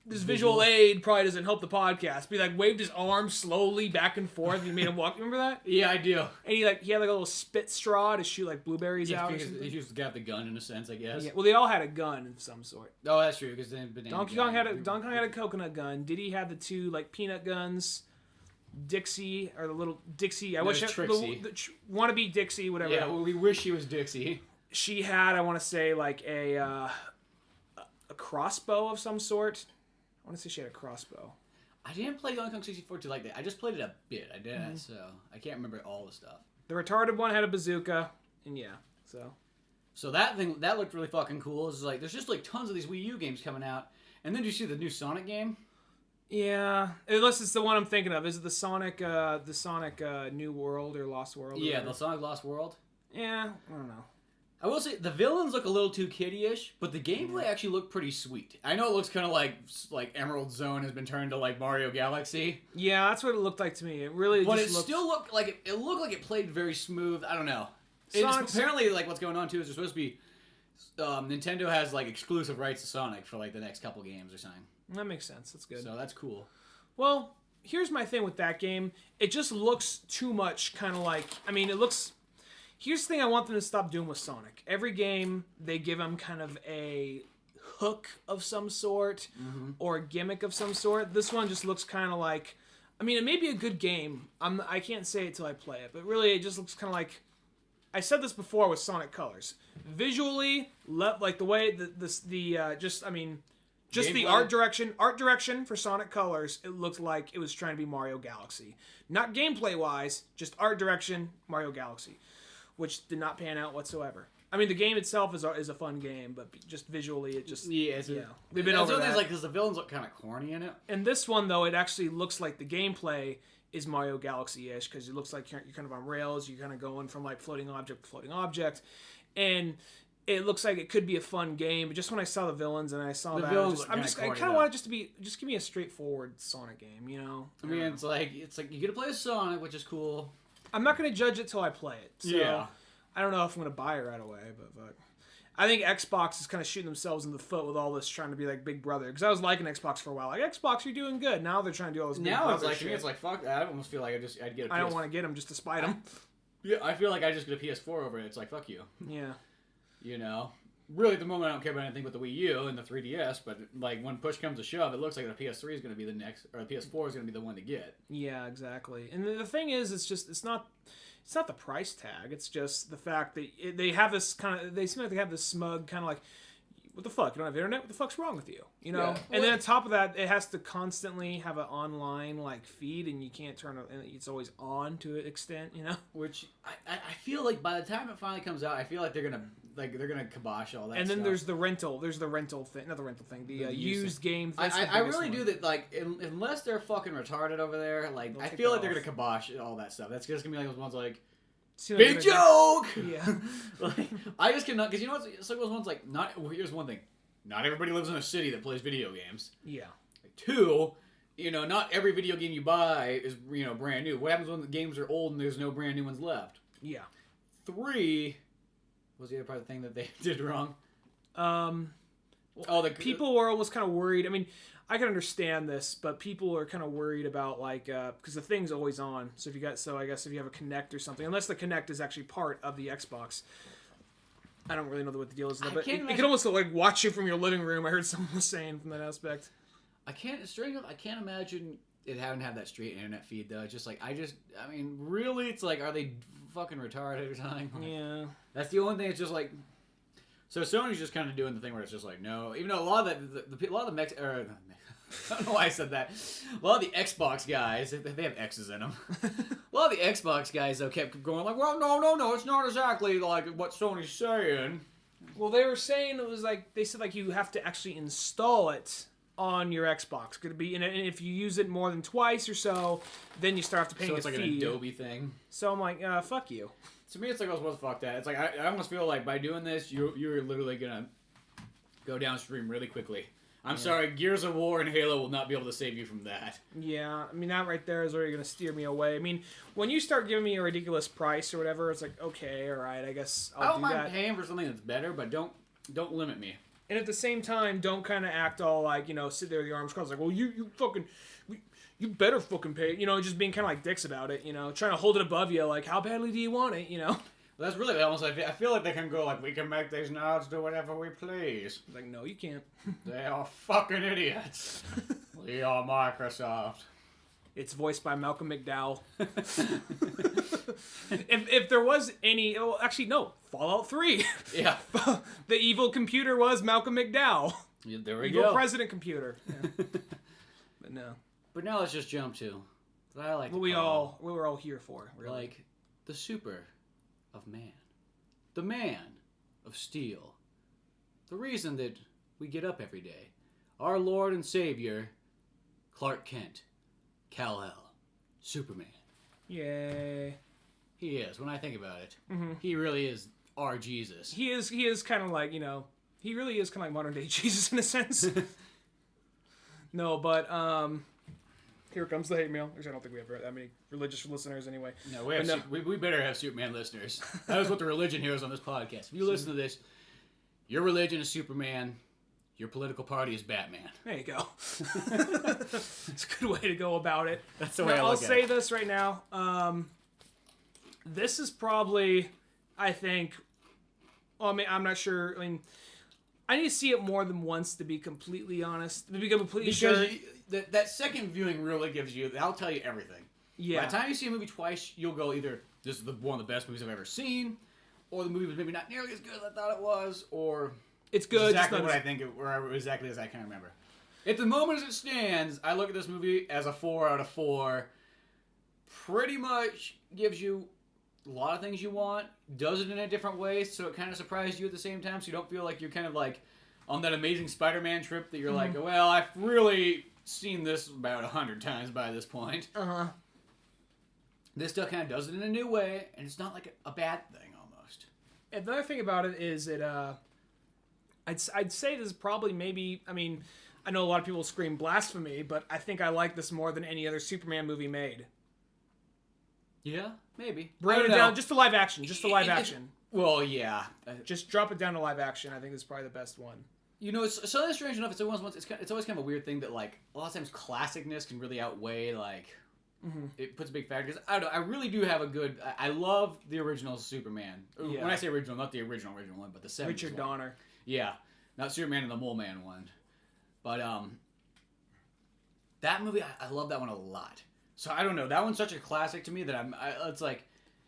this visual aid probably doesn't help the podcast. But he like waved his arm slowly back and forth and made him walk. Remember that? Yeah, I do. And he had like a little spit straw to shoot like blueberries out. Because he used to grab the gun in a sense, I guess. Yeah. Well, they all had a gun of some sort. Oh, that's true. Because then Donkey Kong had a coconut gun. Diddy had the two like peanut guns. Dixie or the little Dixie. I wish Trixie. Wannabe Dixie, whatever. Yeah, well, we wish she was Dixie. She had, I want to say, like a crossbow of some sort. I want to say she had a crossbow. I didn't play Donkey Kong 64 too like that. I just played it a bit. I did, so I can't remember all the stuff. The retarded one had a bazooka, and yeah, so. So that looked really fucking cool. It's like there's just like tons of these Wii U games coming out, and then do you see the new Sonic game? Yeah, unless it's the one I'm thinking of. Is it the Sonic New World or Lost World? Yeah, the Sonic Lost World. Yeah, I don't know. I will say the villains look a little too kiddie-ish, but the gameplay actually looked pretty sweet. I know it looks kind of like Emerald Zone has been turned to like Mario Galaxy. Yeah, that's what it looked like to me. It really, but it still looked like it played very smooth. I don't know. Apparently, like what's going on too is there's supposed to be Nintendo has like exclusive rights to Sonic for like the next couple games or something. That makes sense. That's good. So that's cool. Well, here's my thing with that game. It just looks too much kind of like... I mean, it looks... Here's the thing I want them to stop doing with Sonic. Every game, they give him kind of a hook of some sort or a gimmick of some sort. This one just looks kind of like... I mean, it may be a good game. I can't say it till I play it. But really, it just looks kind of like... I said this before with Sonic Colors. Visually, like the way Just the art direction for Sonic Colors, it looked like it was trying to be Mario Galaxy. Not gameplay-wise, just art direction, Mario Galaxy, which did not pan out whatsoever. I mean, the game itself is a fun game, but just visually, it just... Yeah, they've been over that. Because the villains look kind of corny in it. And this one, though, it actually looks like the gameplay is Mario Galaxy-ish, because it looks like you're kind of on rails, you're kind of going from, like, floating object to floating object, and... It looks like it could be a fun game, but just when I saw the villains and I saw that, I kind of want it just give me a straightforward Sonic game, you know? I mean, it's like you get to play as Sonic, which is cool. I'm not going to judge it till I play it. So yeah. I don't know if I'm going to buy it right away, but I think Xbox is kind of shooting themselves in the foot with all this trying to be like Big Brother. Because I was liking Xbox for a while. Like, Xbox, you're doing good. Now they're trying to do all this Big Brother shit. It's like, fuck that. I almost feel like I'd get a PS4. I don't want to get them just to spite them. Yeah, I feel like I just get a PS4 over it. It's like, fuck you. Yeah. You know? Really, at the moment, I don't care about anything with the Wii U and the 3DS, but like when push comes to shove, it looks like the PS3 is going to be the next, or the PS4 is going to be the one to get. Yeah, exactly. And the thing is, it's not the price tag. It's just the fact that they have this they seem like they have this smug kind of like, what the fuck? You don't have internet? What the fuck's wrong with you? You know? Yeah. And then on top of that, it has to constantly have an online like feed, and you can't turn it. And it's always on to an extent, you know. Which I feel like by the time it finally comes out, I feel like they're gonna kibosh all that. And then stuff. There's the rental thing, not the rental thing, the used game. I really do that. Like unless they're fucking retarded over there, like I feel like they're gonna kibosh all that stuff. That's just gonna be like those ones like. Big joke! Yeah. Like, I just cannot, because you know what's, it's like those ones like, here's one thing. Not everybody lives in a city that plays video games. Yeah. Like, 2, not every video game you buy is, brand new. What happens when the games are old and there's no brand new ones left? Yeah. 3, what was the other part of the thing that they did wrong? People were almost kind of worried. I mean, I can understand this, but people are kind of worried about like because the thing's always on. So I guess if you have a Kinect or something, unless the Kinect is actually part of the Xbox. I don't really know what the deal is, but it can almost like watch you from your living room. I heard someone was saying from that aspect. I can't imagine it having had that straight internet feed though. It's just like I mean, really, it's like, are they fucking retarded or something? Like, yeah, that's the only thing. It's just like, so Sony's just kind of doing the thing where it's just like, no, even though a lot of I don't know why I said that. A lot of the Xbox guys, they have X's in them. A lot of the Xbox guys, though, kept going like, well, no, it's not exactly like what Sony's saying. Well, they were saying it was like, they said like you have to actually install it on your Xbox. Could be, and if you use it more than twice or so, then you start to pay a fee. So it's like an Adobe thing. So I'm like, fuck you. To me, it's like, well, fuck that. It's like, I almost feel like by doing this, you're literally gonna go downstream really quickly. I'm sorry, Gears of War and Halo will not be able to save you from that. Yeah, I mean, that right there is already going to steer me away. I mean, when you start giving me a ridiculous price or whatever, it's like, okay, all right, I guess I'll do that. I don't mind paying for something that's better, but don't limit me. And at the same time, don't kind of act all like, sit there with your arms crossed, like, well, you fucking, you better fucking pay, just being kind of like dicks about it, trying to hold it above you, like, how badly do you want it, Well, that's really almost. I feel like they can go like, we can make these nods do whatever we please. Like, no, you can't. They are fucking idiots. We are Microsoft. It's voiced by Malcolm McDowell. if there was any, well, actually no, Fallout 3. Yeah. The evil computer was Malcolm McDowell. Yeah, there we evil go. President computer. Yeah. But no. But now let's just jump to what I like. What we were all here for. Really. Like the super of man, the man of steel, the reason that we get up every day, our Lord and Savior, Clark Kent, Kal-El, Superman. Yay! He is. When I think about it, he really is our Jesus. He is kind of like he really is kind of like modern day Jesus in a sense. No, but here comes the hate mail. Actually, I don't think we have that many religious listeners anyway. No, we better have Superman listeners. That is what the religion here is on this podcast. If you listen to this, your religion is Superman, your political party is Batman. There you go. It's a good way to go about it. That's the way I look at it. I'll say this right now. This is probably, I think, well, I mean, I'm not sure. I mean, I need to see it more than once to be completely honest. To be completely sure. That second viewing really gives you, that'll tell you everything. Yeah. By the time you see a movie twice, you'll go either, this is one of the best movies I've ever seen, or the movie was maybe not nearly as good as I thought it was, or it's good. Exactly what I think, or exactly as I can remember. At the moment as it stands, I look at this movie as a 4 out of 4. Pretty much gives you a lot of things you want, does it in a different way, so it kind of surprised you at the same time, so you don't feel like you're kind of like on that Amazing Spider-Man trip that you're like, well, I've really seen this about 100 times by this point. This still kind of does it in a new way, and it's not like a bad thing almost. And the other thing about it is it, I'd say this is probably maybe, I mean, I know a lot of people scream blasphemy, but I think I like this more than any other Superman movie made. Yeah, maybe. Bring it down, just to live action, action. Well, yeah. Just drop it down to live action. I think this is probably the best one. It's so strange enough. It's always kind of a weird thing that like a lot of times classicness can really outweigh like it puts a big factor. Because I don't know, I really do have a good. I love the original Superman. Yeah. When I say original, not the original one, but the 70s Richard Donner. Yeah, not Superman and the Mole Man one, but that movie I love that one a lot. So I don't know, that one's such a classic to me that it's like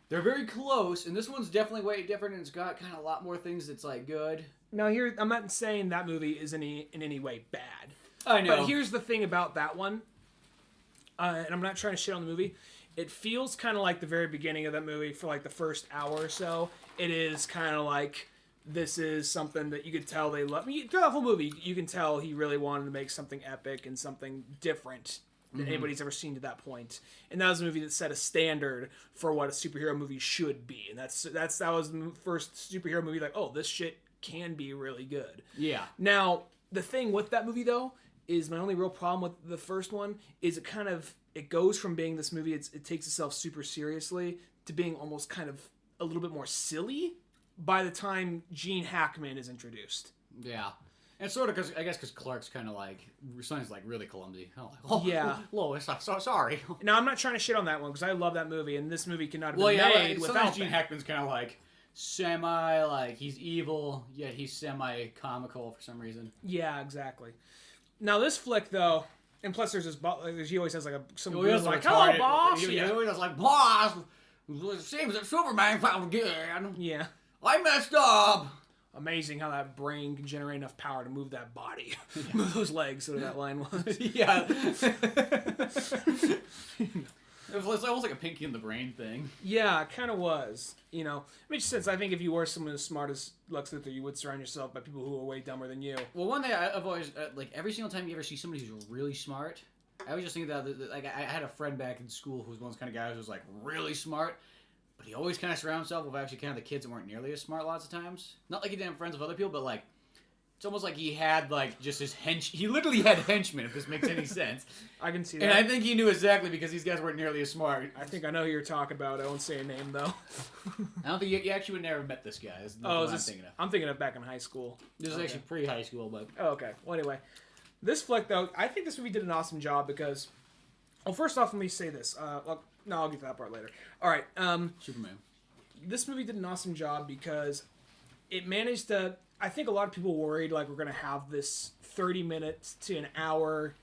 they're very close, and this one's definitely way different, and it's got kind of a lot more things that's like good. Now here, I'm not saying that movie is in any way bad. I know. But here's the thing about that one, and I'm not trying to shit on the movie. It feels kind of like the very beginning of that movie for like the first hour or so. It is kind of like this is something that you could tell they love. I mean, throughout the whole movie, you can tell he really wanted to make something epic and something different than anybody's ever seen to that point. And that was a movie that set a standard for what a superhero movie should be. And that was the first superhero movie like, oh, this shit can be really good. Yeah. Now, the thing with that movie, though, is my only real problem with the first one is it goes from being this movie, it takes itself super seriously, to being almost kind of a little bit more silly by the time Gene Hackman is introduced. Yeah. And sort of because I guess because Clark's kind of like Sonny's like really clumsy. Oh, Yeah. Lois, I'm so sorry. Now I'm not trying to shit on that one because I love that movie, and this movie cannot have been Well, made yeah, without sometimes Gene that. Hackman's kind of like semi like he's evil yet he's semi comical for some reason. Yeah, exactly. Now this flick though, and plus there's this he always has like some He weird, was like retarded. hello boss. He always was like boss. It seems that Superman found again. Yeah. I messed up. Amazing how that brain can generate enough power to move that body, move those legs. So that line was. Yeah. It was almost like a Pinky in the Brain thing. Yeah, it kind of was. You know, it makes sense. I think if you were someone as smart as Lex Luthor, you would surround yourself by people who are way dumber than you. Well, one thing I've always like every single time you ever see somebody who's really smart, I always just think that like I had a friend back in school who was one of those kind of guys who was like really smart, but he always kind of surrounded himself with actually kind of the kids that weren't nearly as smart lots of times. Not like he didn't have friends with other people, but like it's almost like he had like just his he literally had henchmen, if this makes any sense. I can see that. And I think he knew exactly because these guys weren't nearly as smart. I think I know who you're talking about. I won't say a name though. I don't think you actually would never met this guy. That's Oh, what I'm thinking of. I'm thinking of back in high school. This is actually pre-high school, but Oh, okay. Well, anyway, this flick though, I think this movie did an awesome job because. Well, first off, let me say this. Well, no, I'll get to that part later. All right. Superman. This movie did an awesome job because it managed to. I think a lot of people worried like we're gonna have this 30 minutes to an hour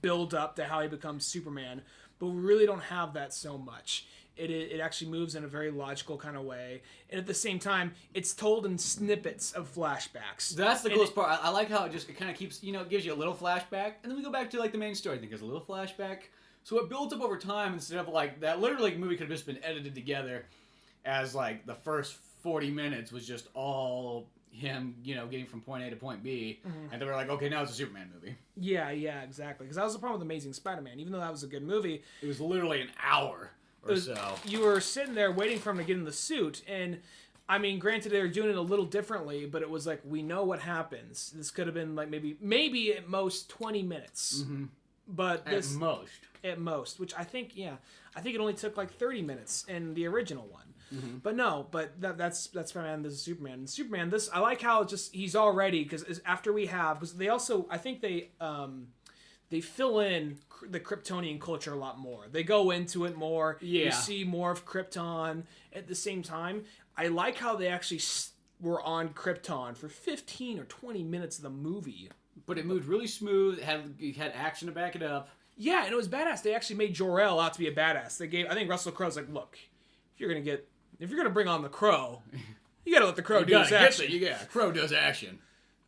build up to how he becomes Superman, but we really don't have that so much. It actually moves in a very logical kind of way, and at the same time, it's told in snippets of flashbacks. That's the coolest part. I like how it kind of keeps, it gives you a little flashback, and then we go back to like the main story. I think there's a little flashback, so it builds up over time instead of like that. Literally, the movie could have just been edited together, as like the first 40 minutes was just all him, getting from point A to point B, and they were like, okay, now it's a Superman movie. Yeah, exactly. Because that was the problem with Amazing Spider-Man. Even though that was a good movie, it was literally an hour or so. You were sitting there waiting for him to get in the suit, and I mean, granted, they were doing it a little differently, but it was like, we know what happens. This could have been like maybe at most 20 minutes. Mm-hmm. But this, at most, which I think it only took like 30 minutes in the original one. Mm-hmm. But no, that's Spider-Man. This is Superman. And Superman, this I like how he's already because after we have because they also I think they fill in the Kryptonian culture a lot more. They go into it more. Yeah. You see more of Krypton. At the same time, I like how they actually were on Krypton for 15 or 20 minutes of the movie. But it moved really smooth. It had action to back it up. Yeah, and it was badass. They actually made Jor-El out to be a badass. I think Russell Crowe's like, look, if you're gonna bring on the Crow, you gotta let the Crow do his action. Crow does action.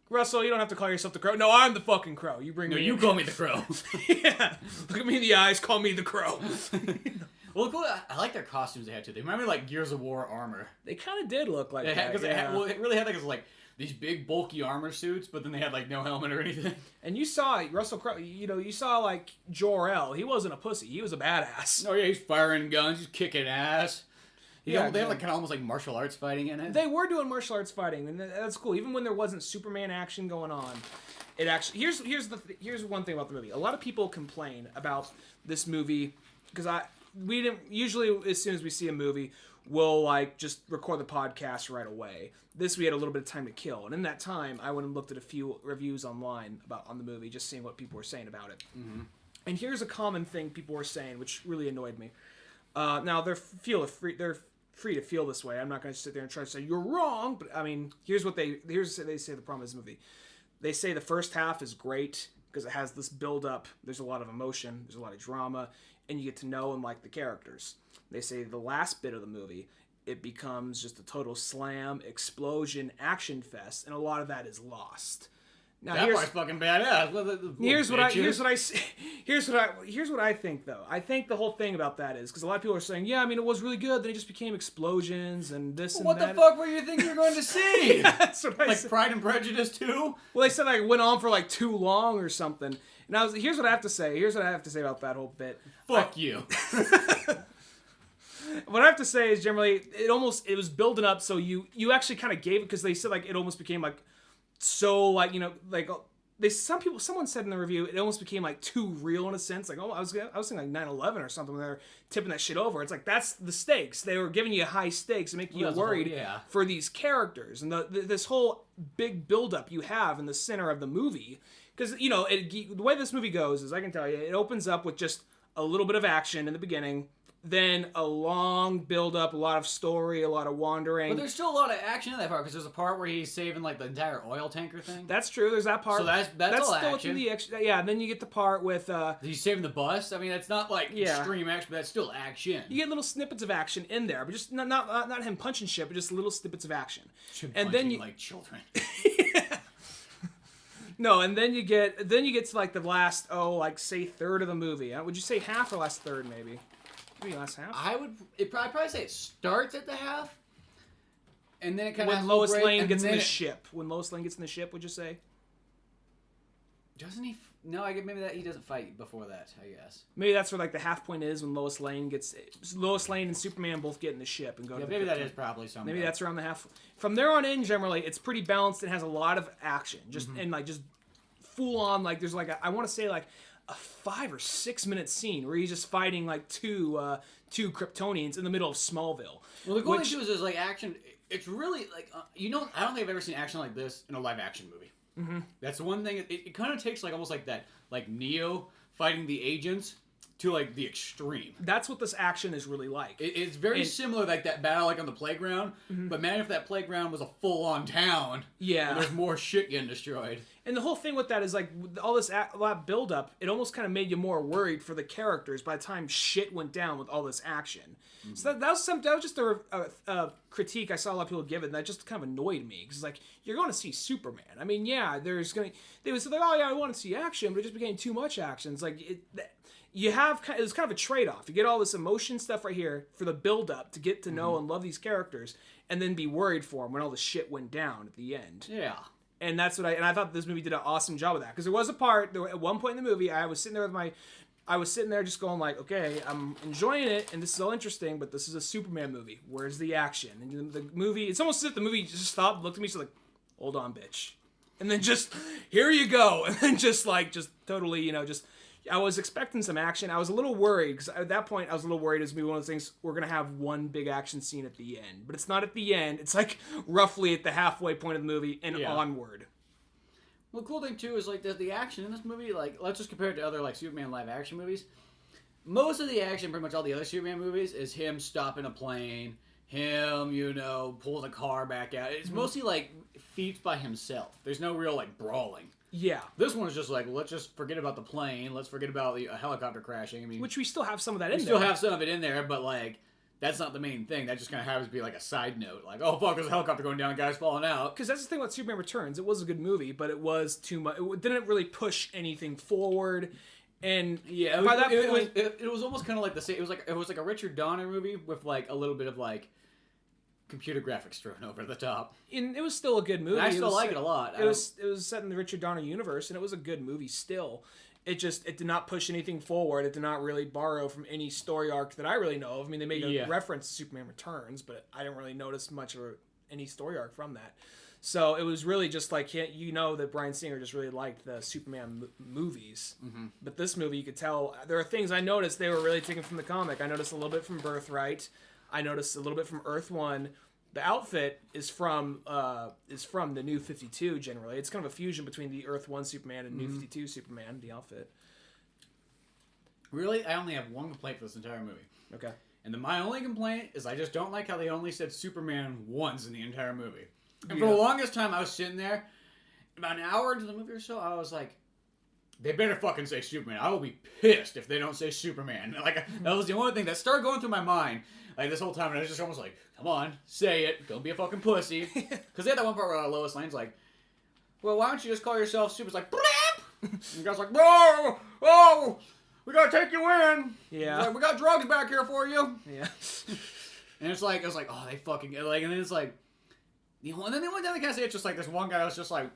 Russell, you don't have to call yourself the Crow. No, I'm the fucking Crow. You bring me. You call me the Crow. Yeah, look at me in the eyes. Call me the Crow. Well, cool. I like their costumes they had too. They reminded me of like Gears of War armor. They kind of did look like that. Because it really had like these big bulky armor suits, but then they had like no helmet or anything. And you saw Russell Crowe. You saw like Jor-El. He wasn't a pussy. He was a badass. Oh yeah, he's firing guns. He's kicking ass. Yeah, they have like kind of almost like martial arts fighting in it. They were doing martial arts fighting, and that's cool. Even when there wasn't Superman action going on, it actually here's one thing about the movie. A lot of people complain about this movie because we didn't usually as soon as we see a movie we'll like just record the podcast right away. This we had a little bit of time to kill, and in that time I went and looked at a few reviews online on the movie, just seeing what people were saying about it. Mm-hmm. And here's a common thing people were saying, which really annoyed me. Now they're free to feel this way. I'm not going to sit there and try to say you're wrong, but I mean, here's what they say the problem of this movie. They say the first half is great because it has this build up. There's a lot of emotion, there's a lot of drama, and you get to know and like the characters. They say the last bit of the movie, it becomes just a total slam, explosion, action fest, and a lot of that is lost. Now, that part's fucking badass. Here's what I think though. I think the whole thing about that is because a lot of people are saying, yeah, I mean it was really good. Then it just became explosions and this and what that. What the fuck were you think you were going to see? Yeah, that's what I said. Pride and Prejudice 2? Well, they said I went on for like too long or something. And here's what I have to say. Here's what I have to say about that whole bit. Fuck you. What I have to say is generally it was building up so you actually kind of gave it because they said like it almost became like so like like someone said in the review it almost became like too real in a sense. Like, I was thinking like 9/11 or something when they're tipping that shit over. It's like that's the stakes. They were giving you high stakes and making you worried for these characters and this whole big buildup you have in the center of the movie. Because the way this movie goes is I can tell you it opens up with just a little bit of action in the beginning. Then a long build-up, a lot of story, a lot of wandering. But there's still a lot of action in that part, because there's a part where he's saving, like, the entire oil tanker thing. That's true, there's that part. So that's all still action. Yeah, and then you get the part with... he's saving the bus? I mean, it's not, like, extreme action, but that's still action. You get little snippets of action in there, but just not him punching shit, but just little snippets of action. And then you... like children. No, and then you get to, like, the last, say third of the movie. Would you say half or last third, maybe? Maybe last half? I'd probably say it starts at the half, and then it kind of when Lois Lane gets in the ship. When Lois Lane gets in the ship, would you say? Doesn't he? No, I guess maybe that he doesn't fight before that. I guess maybe that's where like the half point is when Lois Lane and Superman both get in the ship and go. Yeah, to maybe that is probably something. Maybe that's around the half. From there on in, generally, it's pretty balanced. It has a lot of action, and like just full on. Like there's like I want to say like a 5 or 6 minute scene where he's just fighting like two Kryptonians in the middle of Smallville. Well, the cool thing too is like action. It's really like I don't think I've ever seen action like this in a live action movie. Mm-hmm. That's the one thing. It kind of takes like almost like that, like Neo fighting the agents to like the extreme. That's what this action is really like. It's very similar, like that battle like on the playground. Mm-hmm. But man, if that playground was a full-on town, and there's more shit getting destroyed. And the whole thing with that is like all this build-up, it almost kind of made you more worried for the characters by the time shit went down with all this action. Mm-hmm. So that was just a critique I saw a lot of people give it, and that just kind of annoyed me because like you're going to see Superman. I mean, they was like, oh yeah, I want to see action, but it just became too much action. It's like it was kind of a trade-off. You get all this emotion stuff right here for the build-up to get to know and love these characters, and then be worried for them when all the shit went down at the end. Yeah. And that's what I thought this movie did an awesome job of that. Because there was a part, at one point in the movie, I was sitting there just going like, okay, I'm enjoying it, and this is all interesting, but this is a Superman movie. Where's the action? And the movie, it's almost as if the movie just stopped, looked at me, so like, hold on, bitch. And then just, here you go. And then just totally, I was expecting some action. I was a little worried, because at that point, I was a little worried it was going to be one of those things, we're going to have one big action scene at the end. But it's not at the end. It's like roughly at the halfway point of the movie and onward. Well, the cool thing, too, is like the action in this movie, like, let's just compare it to other like Superman live action movies. Most of the action, pretty much all the other Superman movies, is him stopping a plane, him, pulling a car back out. It's mostly like feats by himself. There's no real like brawling. Yeah. This one is just like, let's just forget about the plane. Let's forget about the helicopter crashing. I mean, which we still have some of that in there. We still have some of it in there, but like, that's not the main thing. That just kind of happens to be like a side note. Like, oh fuck, there's a helicopter going down, guys falling out. Because that's the thing about Superman Returns. It was a good movie, but it was too much. It didn't really push anything forward. And yeah, it was almost kind of like the same. It was like a Richard Donner movie with like a little bit of like computer graphics thrown over the top. And it was still a good movie. And I still like it a lot. It was set in the Richard Donner universe, and it was a good movie still. It did not push anything forward. It did not really borrow from any story arc that I really know of. I mean, they made a reference to Superman Returns, but I didn't really notice much of any story arc from that. So it was really just like, that Bryan Singer just really liked the Superman movies. Mm-hmm. But this movie, you could tell, there are things I noticed they were really taken from the comic. I noticed a little bit from Birthright. I noticed a little bit from Earth One. The outfit is from the New 52. Generally, it's kind of a fusion between the Earth One Superman and New 52 Superman. The outfit. Really, I only have one complaint for this entire movie. Okay. And my only complaint is I just don't like how they only said Superman once in the entire movie. And for the longest time, I was sitting there, about an hour into the movie or so, I was like, they better fucking say Superman. I will be pissed if they don't say Superman. Like, that was the only thing that started going through my mind, like, this whole time, and I was just almost like, come on, say it. Don't be a fucking pussy. Because they had that one part where Lois Lane's like, well, why don't you just call yourself Super? It's like, bleep! And the guy's like, whoa, we gotta take you in. Yeah. Like, we got drugs back here for you. Yeah. And it was like, oh, they fucking, like, and then it's like, and then the only thing I can say, it's just like this one guy was just like,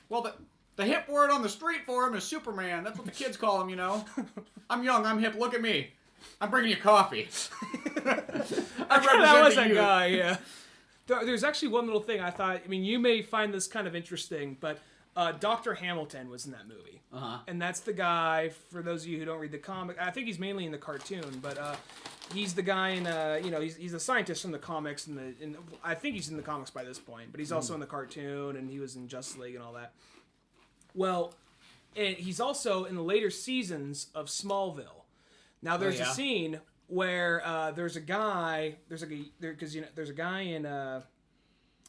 well, the hip word on the street for him is Superman. That's what the kids call him, I'm young, I'm hip, look at me. I'm bringing you coffee. That was that guy, yeah. There's actually one little thing I thought, you may find this kind of interesting, but Dr. Hamilton was in that movie. Uh-huh. And that's the guy, for those of you who don't read the comic, I think he's mainly in the cartoon, but he's the guy in, he's a scientist from the comics, I think he's in the comics by this point, but he's also in the cartoon, and he was in Justice League and all that. Well, and he's also in the later seasons of Smallville. Now, there's a scene where there's a guy in,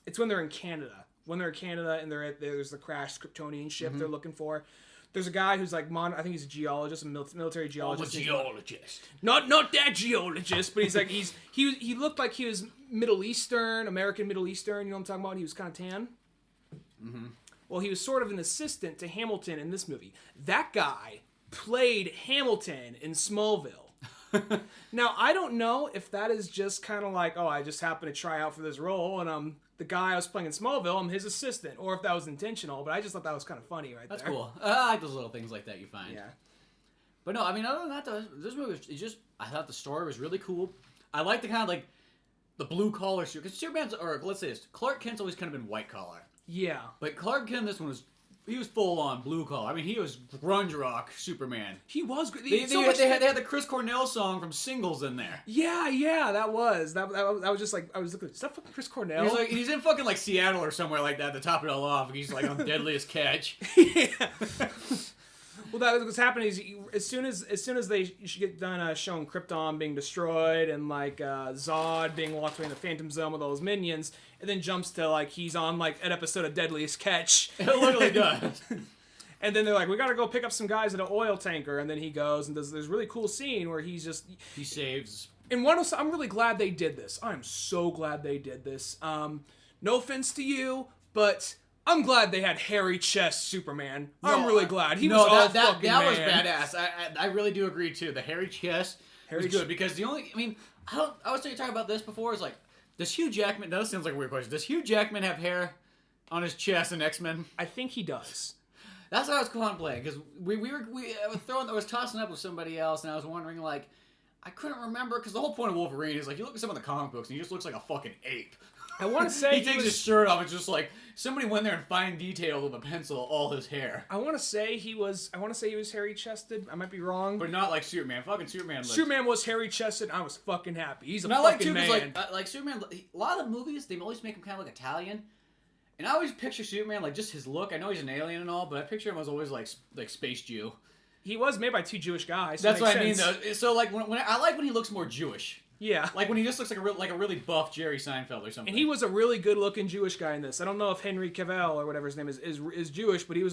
it's when they're in Canada. When they're in Canada and there's the crashed Kryptonian ship they're looking for. There's a guy who's like, I think he's a geologist, a military geologist. I'm a geologist. Not that geologist, but he's like, he looked like he was Middle Eastern, American Middle Eastern, you know what I'm talking about? He was kind of tan. Mm-hmm. Well, he was sort of an assistant to Hamilton in this movie. That guy played Hamilton in Smallville. Now, I don't know if that is just kind of like, I just happened to try out for this role, and I'm the guy I was playing in Smallville, I'm his assistant, or if that was intentional, but I just thought that was kind of funny That's there. cool. I like those little things like that you find. Yeah. But no, I mean, other than that, though, this movie, I thought the story was really cool. I like the kind of, like, the blue-collar suit, because Superman's, or let's say this, Clark Kent's always kind of been white-collar. Yeah. But Clark Kent, this one he was full-on blue-collar. I mean, he was grunge rock Superman. He was great. They had the Chris Cornell song from Singles in there. Yeah, that was just like, I was looking, is that fucking Chris Cornell? He's in fucking, like, Seattle or somewhere like that to top it all off. He's, like, on Deadliest Catch. Yeah. Well, that was what's happening is as soon as they should get done showing Krypton being destroyed and like Zod being locked away in the Phantom Zone with all his minions, it then jumps to like he's on like an episode of Deadliest Catch. It literally does. And then they're like, we gotta go pick up some guys at an oil tanker, and then he goes and does this really cool scene where he saves. And I'm really glad they did this. I'm so glad they did this. No offense to you, but I'm glad they had hairy chest Superman. I'm really glad. That was badass. I really do agree too. The hairy chest was good because I was talking about this before. It's like, does Hugh Jackman? That sounds like a weird question. Does Hugh Jackman have hair on his chest in X-Men? I think he does. That's what I was contemplating because I was tossing up with somebody else and I was wondering like, I couldn't remember because the whole point of Wolverine is like you look at some of the comic books and he just looks like a fucking ape. I want to say he takes his shirt off. It's just like somebody went there and fine detailed with a pencil all his hair. I want to say he was hairy chested. I might be wrong, but not like Superman. Fucking Superman. Superman was hairy chested. I was fucking happy. He's a fucking man. Like Superman. A lot of the movies they always make him kind of like Italian, and I always picture Superman like just his look. I know he's an alien and all, but I picture him as always like Space Jew. He was made by two Jewish guys. That's what I mean, though. So like when I like when he looks more Jewish. Yeah. Like when he just looks like a really buff Jerry Seinfeld or something. And he was a really good-looking Jewish guy in this. I don't know if Henry Cavill or whatever his name is Jewish, but he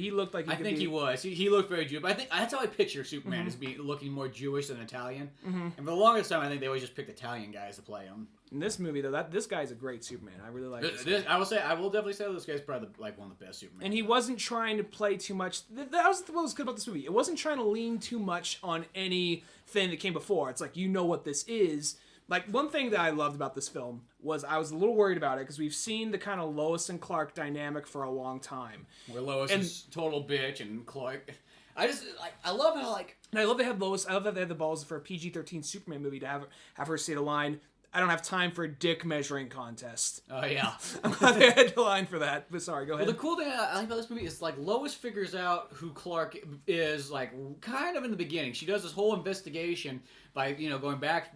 looked like he was. He looked very Jewish. But I think that's how I picture Superman as being looking more Jewish than Italian. Mm-hmm. And for the longest time, I think they always just picked Italian guys to play him. In this movie, though, this guy's a great Superman. I really like this. I will definitely say this guy's probably like one of the best Superman. And he wasn't trying to play too much. That was what was good about this movie. It wasn't trying to lean too much on anything that came before. It's like, you know what this is. Like, one thing that I loved about this film was I was a little worried about it because we've seen the kind of Lois and Clark dynamic for a long time. Where Lois is total bitch and Clark... I love how, like... And I love they have Lois... I love that they have the balls for a PG-13 Superman movie to have her say the line, I don't have time for a dick measuring contest. Oh, yeah. I'm glad they had the line for that. But sorry, go ahead. Well, the cool thing I like about this movie is, like, Lois figures out who Clark is, like, kind of in the beginning. She does this whole investigation by, going back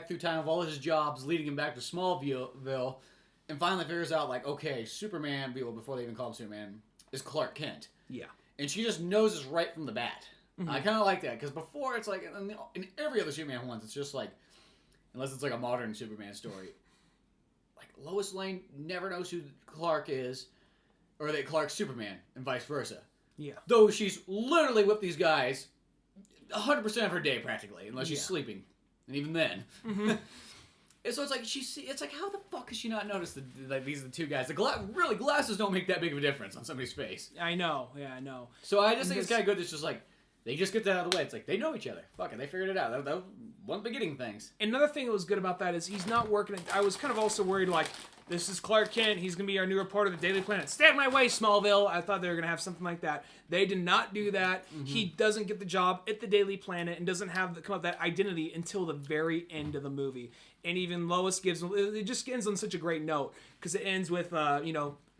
through time of all his jobs, leading him back to Smallville, and finally figures out, like, okay, Superman, before they even call him Superman, is Clark Kent. Yeah. And she just knows this right from the bat. Mm-hmm. I kind of like that, because before, it's like, in every other Superman ones, it's just like, unless it's like a modern Superman story, like Lois Lane never knows who Clark is, or that Clark's Superman, and vice versa. Yeah. Though she's literally with these guys 100% of her day practically, unless she's sleeping, and even then. Mm-hmm. And so it's like it's like how the fuck has she not noticed that these are the two guys? Really, glasses don't make that big of a difference on somebody's face. I know. Yeah, I know. So I just think it's kind of good. It's just like. They just get that out of the way. It's like, they know each other. Fuck it, they figured it out. That was one of the beginning things. Another thing that was good about that is he's not working... I was kind of also worried, like, this is Clark Kent. He's going to be our new reporter of the Daily Planet. Stay out of my way, Smallville. I thought they were going to have something like that. They did not do that. Mm-hmm. He doesn't get the job at the Daily Planet and doesn't come up with that identity until the very end of the movie. And even Lois gives... It just ends on such a great note. Because it ends with,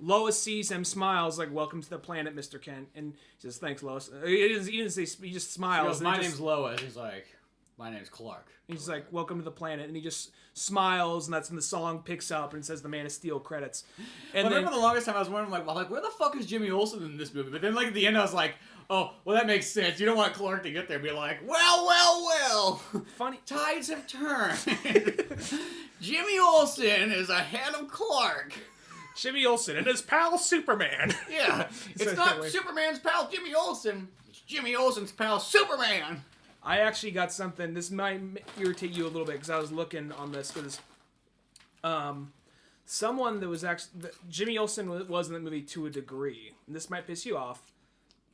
Lois sees him, smiles, like, welcome to the planet, Mr. Kent. And he says, thanks, Lois. He didn't say, he just smiles. He goes, my name's Lois. He's like, my name's Clark. He's like, welcome to the planet. And he just smiles, and that's when the song picks up and says the Man of Steel credits. And I remember the longest time I was wondering, like, where the fuck is Jimmy Olsen in this movie? But then, like, at the end, I was like, oh, well, that makes sense. You don't want Clark to get there and be like, well. Funny. Tides have turned. Jimmy Olsen is ahead of Clark. Jimmy Olsen and his pal Superman. Yeah. It's not Superman's pal Jimmy Olsen. It's Jimmy Olsen's pal Superman. I actually got something. This might irritate you a little bit because I was looking on this because someone that was actually... Jimmy Olsen was in the movie to a degree. And this might piss you off.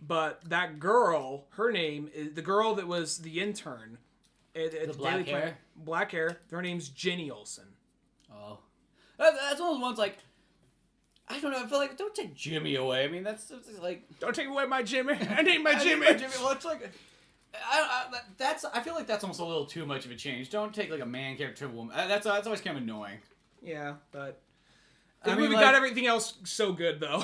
But that girl, her name is... The girl that was the intern. The black hair? Black hair. Her name's Jenny Olsen. Oh. That's one of the ones like... I don't know. I feel like don't take Jimmy away. I mean, that's like don't take away my Jimmy. I need my Jimmy. Well, it's like I feel like that's almost a little too much of a change. Don't take like a man character to a woman. That's always kind of annoying. Yeah, but I mean, we got everything else so good though.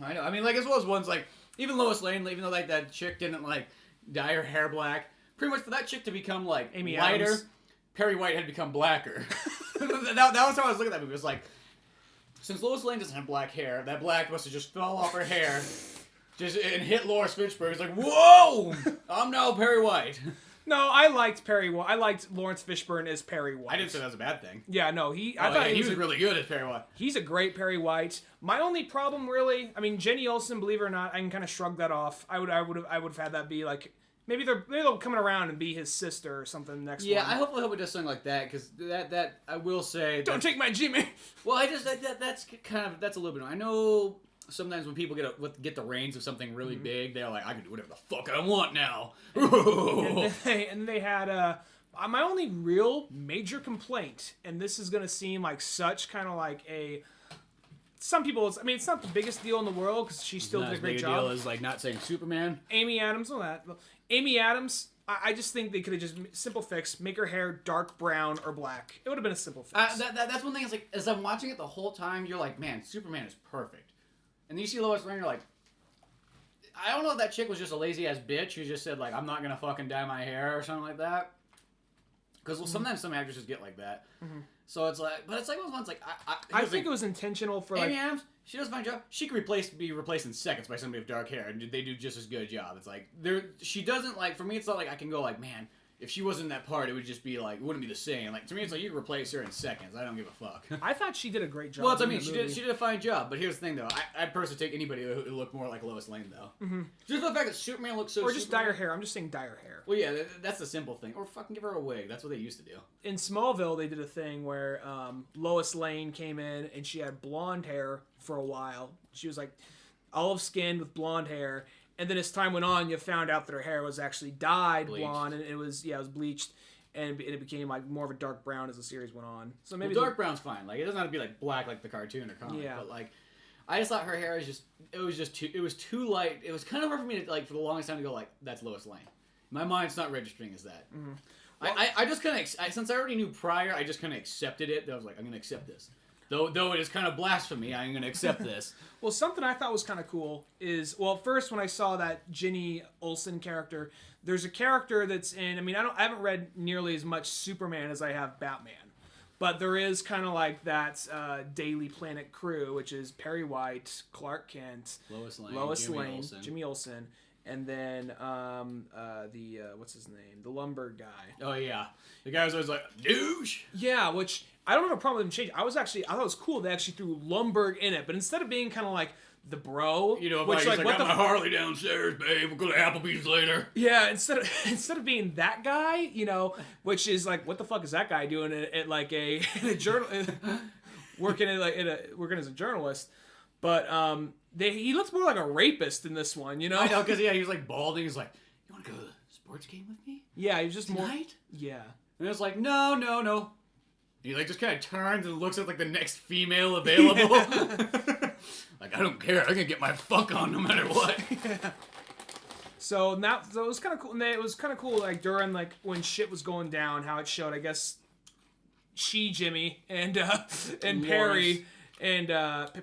I know. I mean, like as well as ones like even Lois Lane, even though like that chick didn't like dye her hair black, pretty much for that chick to become like Amy lighter, Adams. Perry White had become blacker. that was how I was looking at that movie. It was like. Since Lois Lane doesn't have black hair, that black must have just fell off her hair, and hit Lawrence Fishburne. He's like, "Whoa, I'm now Perry White." No, I liked Perry White. I liked Lawrence Fishburne as Perry White. I didn't say that was a bad thing. Yeah, no, I thought he was really good as Perry White. He's a great Perry White. My only problem, really, I mean, Jenny Olsen, believe it or not, I can kind of shrug that off. I would have had that be like. Maybe they'll coming around and be his sister or something next one. Yeah, I hope it does something like that because that I will say. Don't take my Jimmy. Well, I just that's a little bit. I know sometimes when people get the reins of something really big, they're like, I can do whatever the fuck I want now. and they had my only real major complaint, and this is gonna seem like such kind of like a. Some people, I mean, it's not the biggest deal in the world because she still did a great job. Deal is like not saying Superman. Amy Adams, all that. Amy Adams, I just think they could have just simple fix, make her hair dark brown or black. It would have been a simple fix. That's one thing. Is like as I'm watching it the whole time, you're like, man, Superman is perfect. And then you see Lois Lane, you're like, I don't know if that chick was just a lazy ass bitch who just said like, I'm not gonna fucking dye my hair or something like that. Because sometimes some actresses get like that. Mm-hmm. So it's like, but it's like those ones like I think it was intentional for Amy Adams. She does a fine job. She could be replaced in seconds by somebody with dark hair, and they do just as good a job. It's like she doesn't like. For me, it's not like I can go like, man, if she wasn't in that part, it would just be like, it wouldn't be the same. Like to me, it's like you can replace her in seconds. I don't give a fuck. I thought she did a great job. Well, I mean, she did a fine job. But here's the thing, though. I'd personally take anybody who looked more like Lois Lane, though. Mm-hmm. Just the fact that Superman looks so. Or just dye her hair. I'm just saying dye her hair. Well, yeah, that's the simple thing. Or fucking give her a wig. That's what they used to do. In Smallville, they did a thing where Lois Lane came in and she had blonde hair for a while. She was like olive-skinned with blonde hair. And then as time went on, you found out that her hair was actually dyed blonde, and it was bleached, and it became like more of a dark brown as the series went on. So maybe dark brown's fine. Like it doesn't have to be like black like the cartoon or comic. Yeah. But like, I just thought her hair was too light. It was kind of hard for me to like for the longest time to go like that's Lois Lane. My mind's not registering as that. Mm-hmm. Well, I just kind of since I already knew prior, I just kind of accepted it. I was like, I'm gonna accept this. Though it is kind of blasphemy, I'm going to accept this. Well, something I thought was kind of cool is, well, first when I saw that Jenny Olsen character, there's a character that's in, I mean, I haven't read nearly as much Superman as I have Batman. But there is kind of like that Daily Planet crew, which is Perry White, Clark Kent, Lois Lane, Jimmy Olsen, and then what's his name? The lumber guy. Oh, yeah. The guy was always like, douche! Yeah, which I don't have a problem with them changing. I thought it was cool they actually threw Lumberg in it, but instead of being kind of like the bro, you know, which like I got my Harley downstairs, babe. We'll go to Applebee's later. Yeah, instead of being that guy, you know, which is like, what the fuck is that guy doing at like in a journal, working as a journalist? But he looks more like a rapist in this one, you know? I know, because he was like balding. He's like, you want to go to the sports game with me? Yeah, he was just tonight? More. Yeah, and it was like, no. He like just kind of turns and looks at like the next female available. Like I don't care, I can get my fuck on no matter what. Yeah. So it was kind of cool. And it was kind of cool, like during like when shit was going down, how it showed. I guess Jimmy and Perry and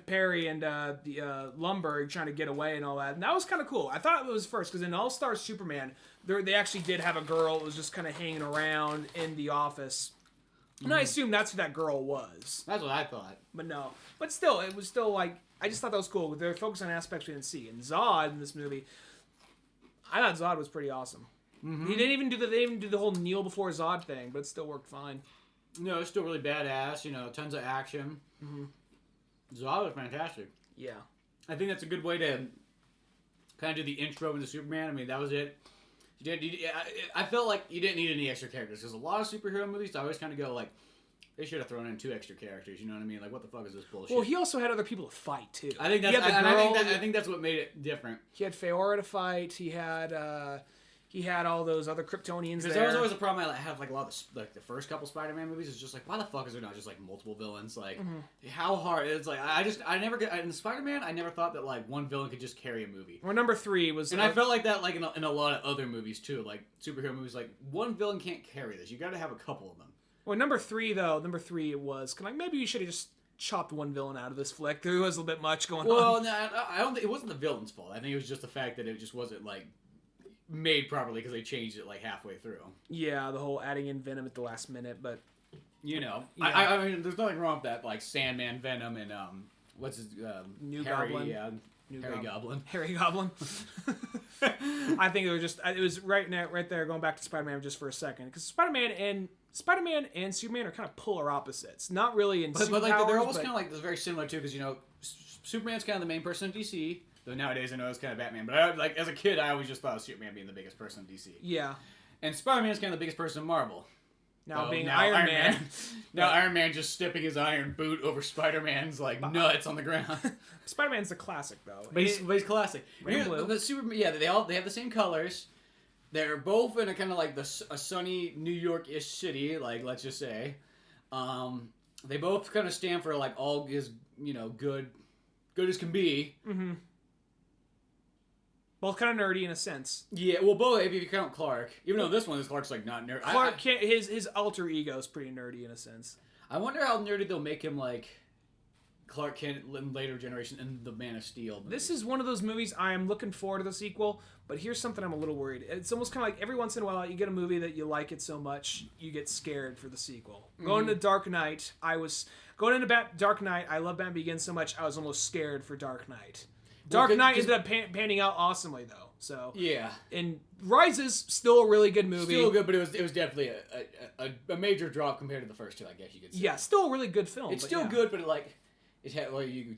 Perry and the Lumberg trying to get away and all that. And that was kind of cool. I thought it was first because in All Star Superman, they actually did have a girl that was just kind of hanging around in the office. And I assume that's who that girl was. That's what I thought. But no. But still, it was still like, I just thought that was cool. They're focused on aspects we didn't see. And Zod in this movie, I thought Zod was pretty awesome. Mm-hmm. They didn't even do the whole kneel before Zod thing, but it still worked fine. No, it's still really badass. Tons of action. Mm-hmm. Zod was fantastic. Yeah. I think that's a good way to kind of do the intro into Superman. I mean, that was it. I felt like you didn't need any extra characters because a lot of superhero movies, I always kind of go like, they should have thrown in 2 extra characters. You know what I mean? Like, what the fuck is this bullshit? Well, he also had other people to fight too. I think that's. I think that's what made it different. He had Feora to fight. He had all those other Kryptonians there. There was always a problem I have like a lot of the first couple Spider-Man movies is just like, why the fuck is there not just like multiple villains? Like, how hard? It's like in Spider-Man I never thought that like one villain could just carry a movie. Or number 3 was, and I felt like that like in a lot of other movies too, like superhero movies. Like one villain can't carry this. You got to have a couple of them. Well, number 3 was maybe you should have just chopped one villain out of this flick. There was a little bit much going on. Well, no, I don't think it wasn't the villain's fault. I think it was just the fact that it just wasn't like made properly because they changed it like halfway through. Yeah, the whole adding in Venom at the last minute, but yeah. I mean, there's nothing wrong with that. Like Sandman, Venom, and what's his New Harry, Goblin. Yeah, Harry Goblin. I think it was right there. Going back to Spider-Man just for a second, because Spider-Man and Superman are kind of polar opposites. Not really in but like they're almost kind of like very similar too, because Superman's kind of the main person in DC. Though nowadays I know it's kind of Batman, but as a kid I always just thought of Superman being the biggest person in DC. Yeah. And Spider-Man's kind of the biggest person in Marvel. Now Iron Man. Now Iron Man just stepping his iron boot over Spider-Man's like nuts on the ground. Spider-Man's the classic though. But he's classic. But Superman, yeah, they have the same colors. They're both in a kind of like a sunny New York-ish city, like let's just say. They both kind of stand for like all is good as can be. Mm-hmm. Both kind of nerdy in a sense. Yeah, well, both if you count Clark, even though this Clark's like not nerd. Clark can't. His alter ego is pretty nerdy in a sense. I wonder how nerdy they'll make him like Clark Kent in later generation in the Man of Steel movie. This is one of those movies I am looking forward to the sequel, but here's something I'm a little worried. It's almost kind of like every once in a while you get a movie that you like it so much you get scared for the sequel. Going to Dark Knight, I love Batman Begins so much I was almost scared for Dark Knight. Dark Knight ended up panning out awesomely though. So yeah, and Rises still a really good movie. Still good, but it was definitely a major drop compared to the first two. I guess you could say. Yeah, still a really good film. It's still good, but it had we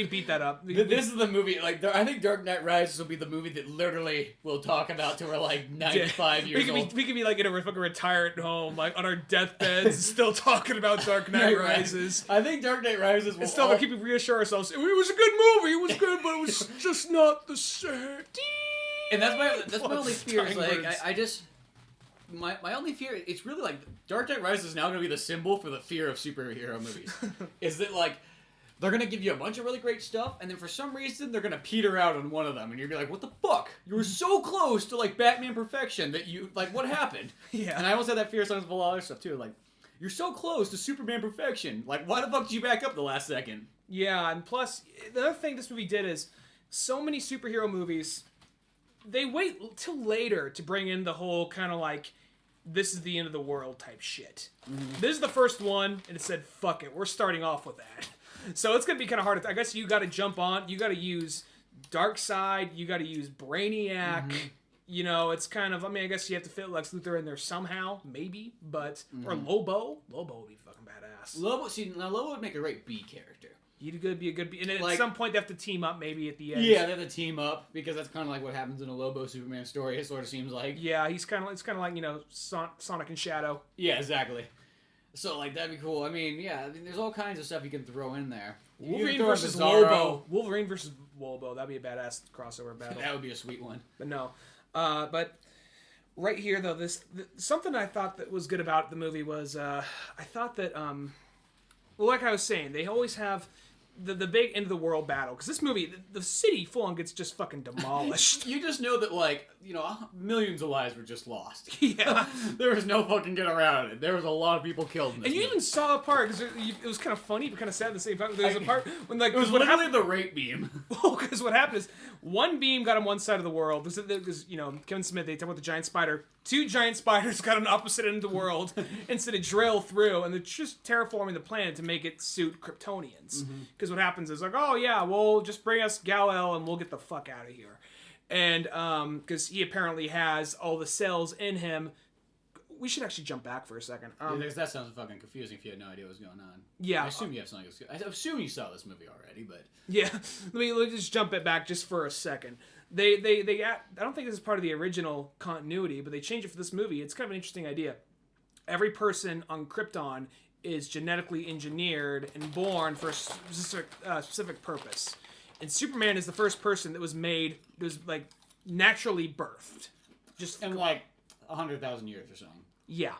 beat that up. This is the movie. Like I think Dark Knight Rises will be the movie that literally we'll talk about till we're like 95 years old. We could be like in a fucking retirement home, like on our deathbeds, still talking about Dark Knight Rises. I think Dark Knight Rises will still keep reassure ourselves. It was a good movie. It was good, but it was just not the same. And that's my only fear. Is like I just. My only fear, it's really like Dark Knight Rises is now going to be the symbol for the fear of superhero movies. Is that like they're going to give you a bunch of really great stuff, and then for some reason they're going to peter out on one of them, and you're going to be like, what the fuck? You were so close to like Batman perfection that you, like, what happened? Yeah. And I almost had that fear sometimes with a lot of other stuff too. Like, you're so close to Superman perfection. Like, why the fuck did you back up the last second? Yeah, and plus, the other thing this movie did is so many superhero movies, they wait till later to bring in the whole kind of like, this is the end of the world type shit. Mm-hmm. This is the first one, and it said, fuck it, we're starting off with that. So it's going to be kind of hard. I guess you got to jump on. You got to use Darkseid. You got to use Brainiac. Mm-hmm. It's kind of, I guess you have to fit Lex Luthor in there somehow, maybe. But, or Lobo. Lobo would be fucking badass. Lobo would make a great B character. He'd be a good B. And then at some point they have to team up maybe at the end. Yeah, they have to team up because that's kind of like what happens in a Lobo Superman story. It sort of seems like. Yeah, it's kind of like Sonic and Shadow. Yeah, exactly. So like that'd be cool. There's all kinds of stuff you can throw in there. Wolverine versus Lobo. Wolverine versus Lobo. That'd be a badass crossover battle. That would be a sweet one. But no, but right here though, something I thought that was good about the movie was I thought that like I was saying, they always have the big end of the world battle, because this movie, the city full on gets just fucking demolished. You just know that, like, you know, millions of lives were just lost. Yeah. There was no fucking get around it. There was a lot of people killed in this And you movie. even saw a part, because it was kind of funny, but kind of sad at the same time. There was a part when, like, It was what literally happened, the rape beam. well, because what happened is, one beam got on one side of the world, because, you know, Kevin Smith, they talk about the giant spider. 2 giant spiders got on opposite end of the world, instead of drill through, and they're just terraforming the planet to make it suit Kryptonians. Because what happens is, like, oh yeah, well, just bring us Gal-El and we'll get the fuck out of here. And, because he apparently has all the cells in him. We should actually jump back for a second. Because that sounds fucking confusing if you had no idea what was going on. Yeah. I assume you have something. I assume you saw this movie already, but... Yeah, let me just jump it back just for a second. I don't think this is part of the original continuity, but they changed it for this movie. It's kind of an interesting idea. Every person on Krypton is genetically engineered and born for a specific purpose. And Superman is the first person that was like naturally birthed. Just in like 100,000 years or something. Yeah.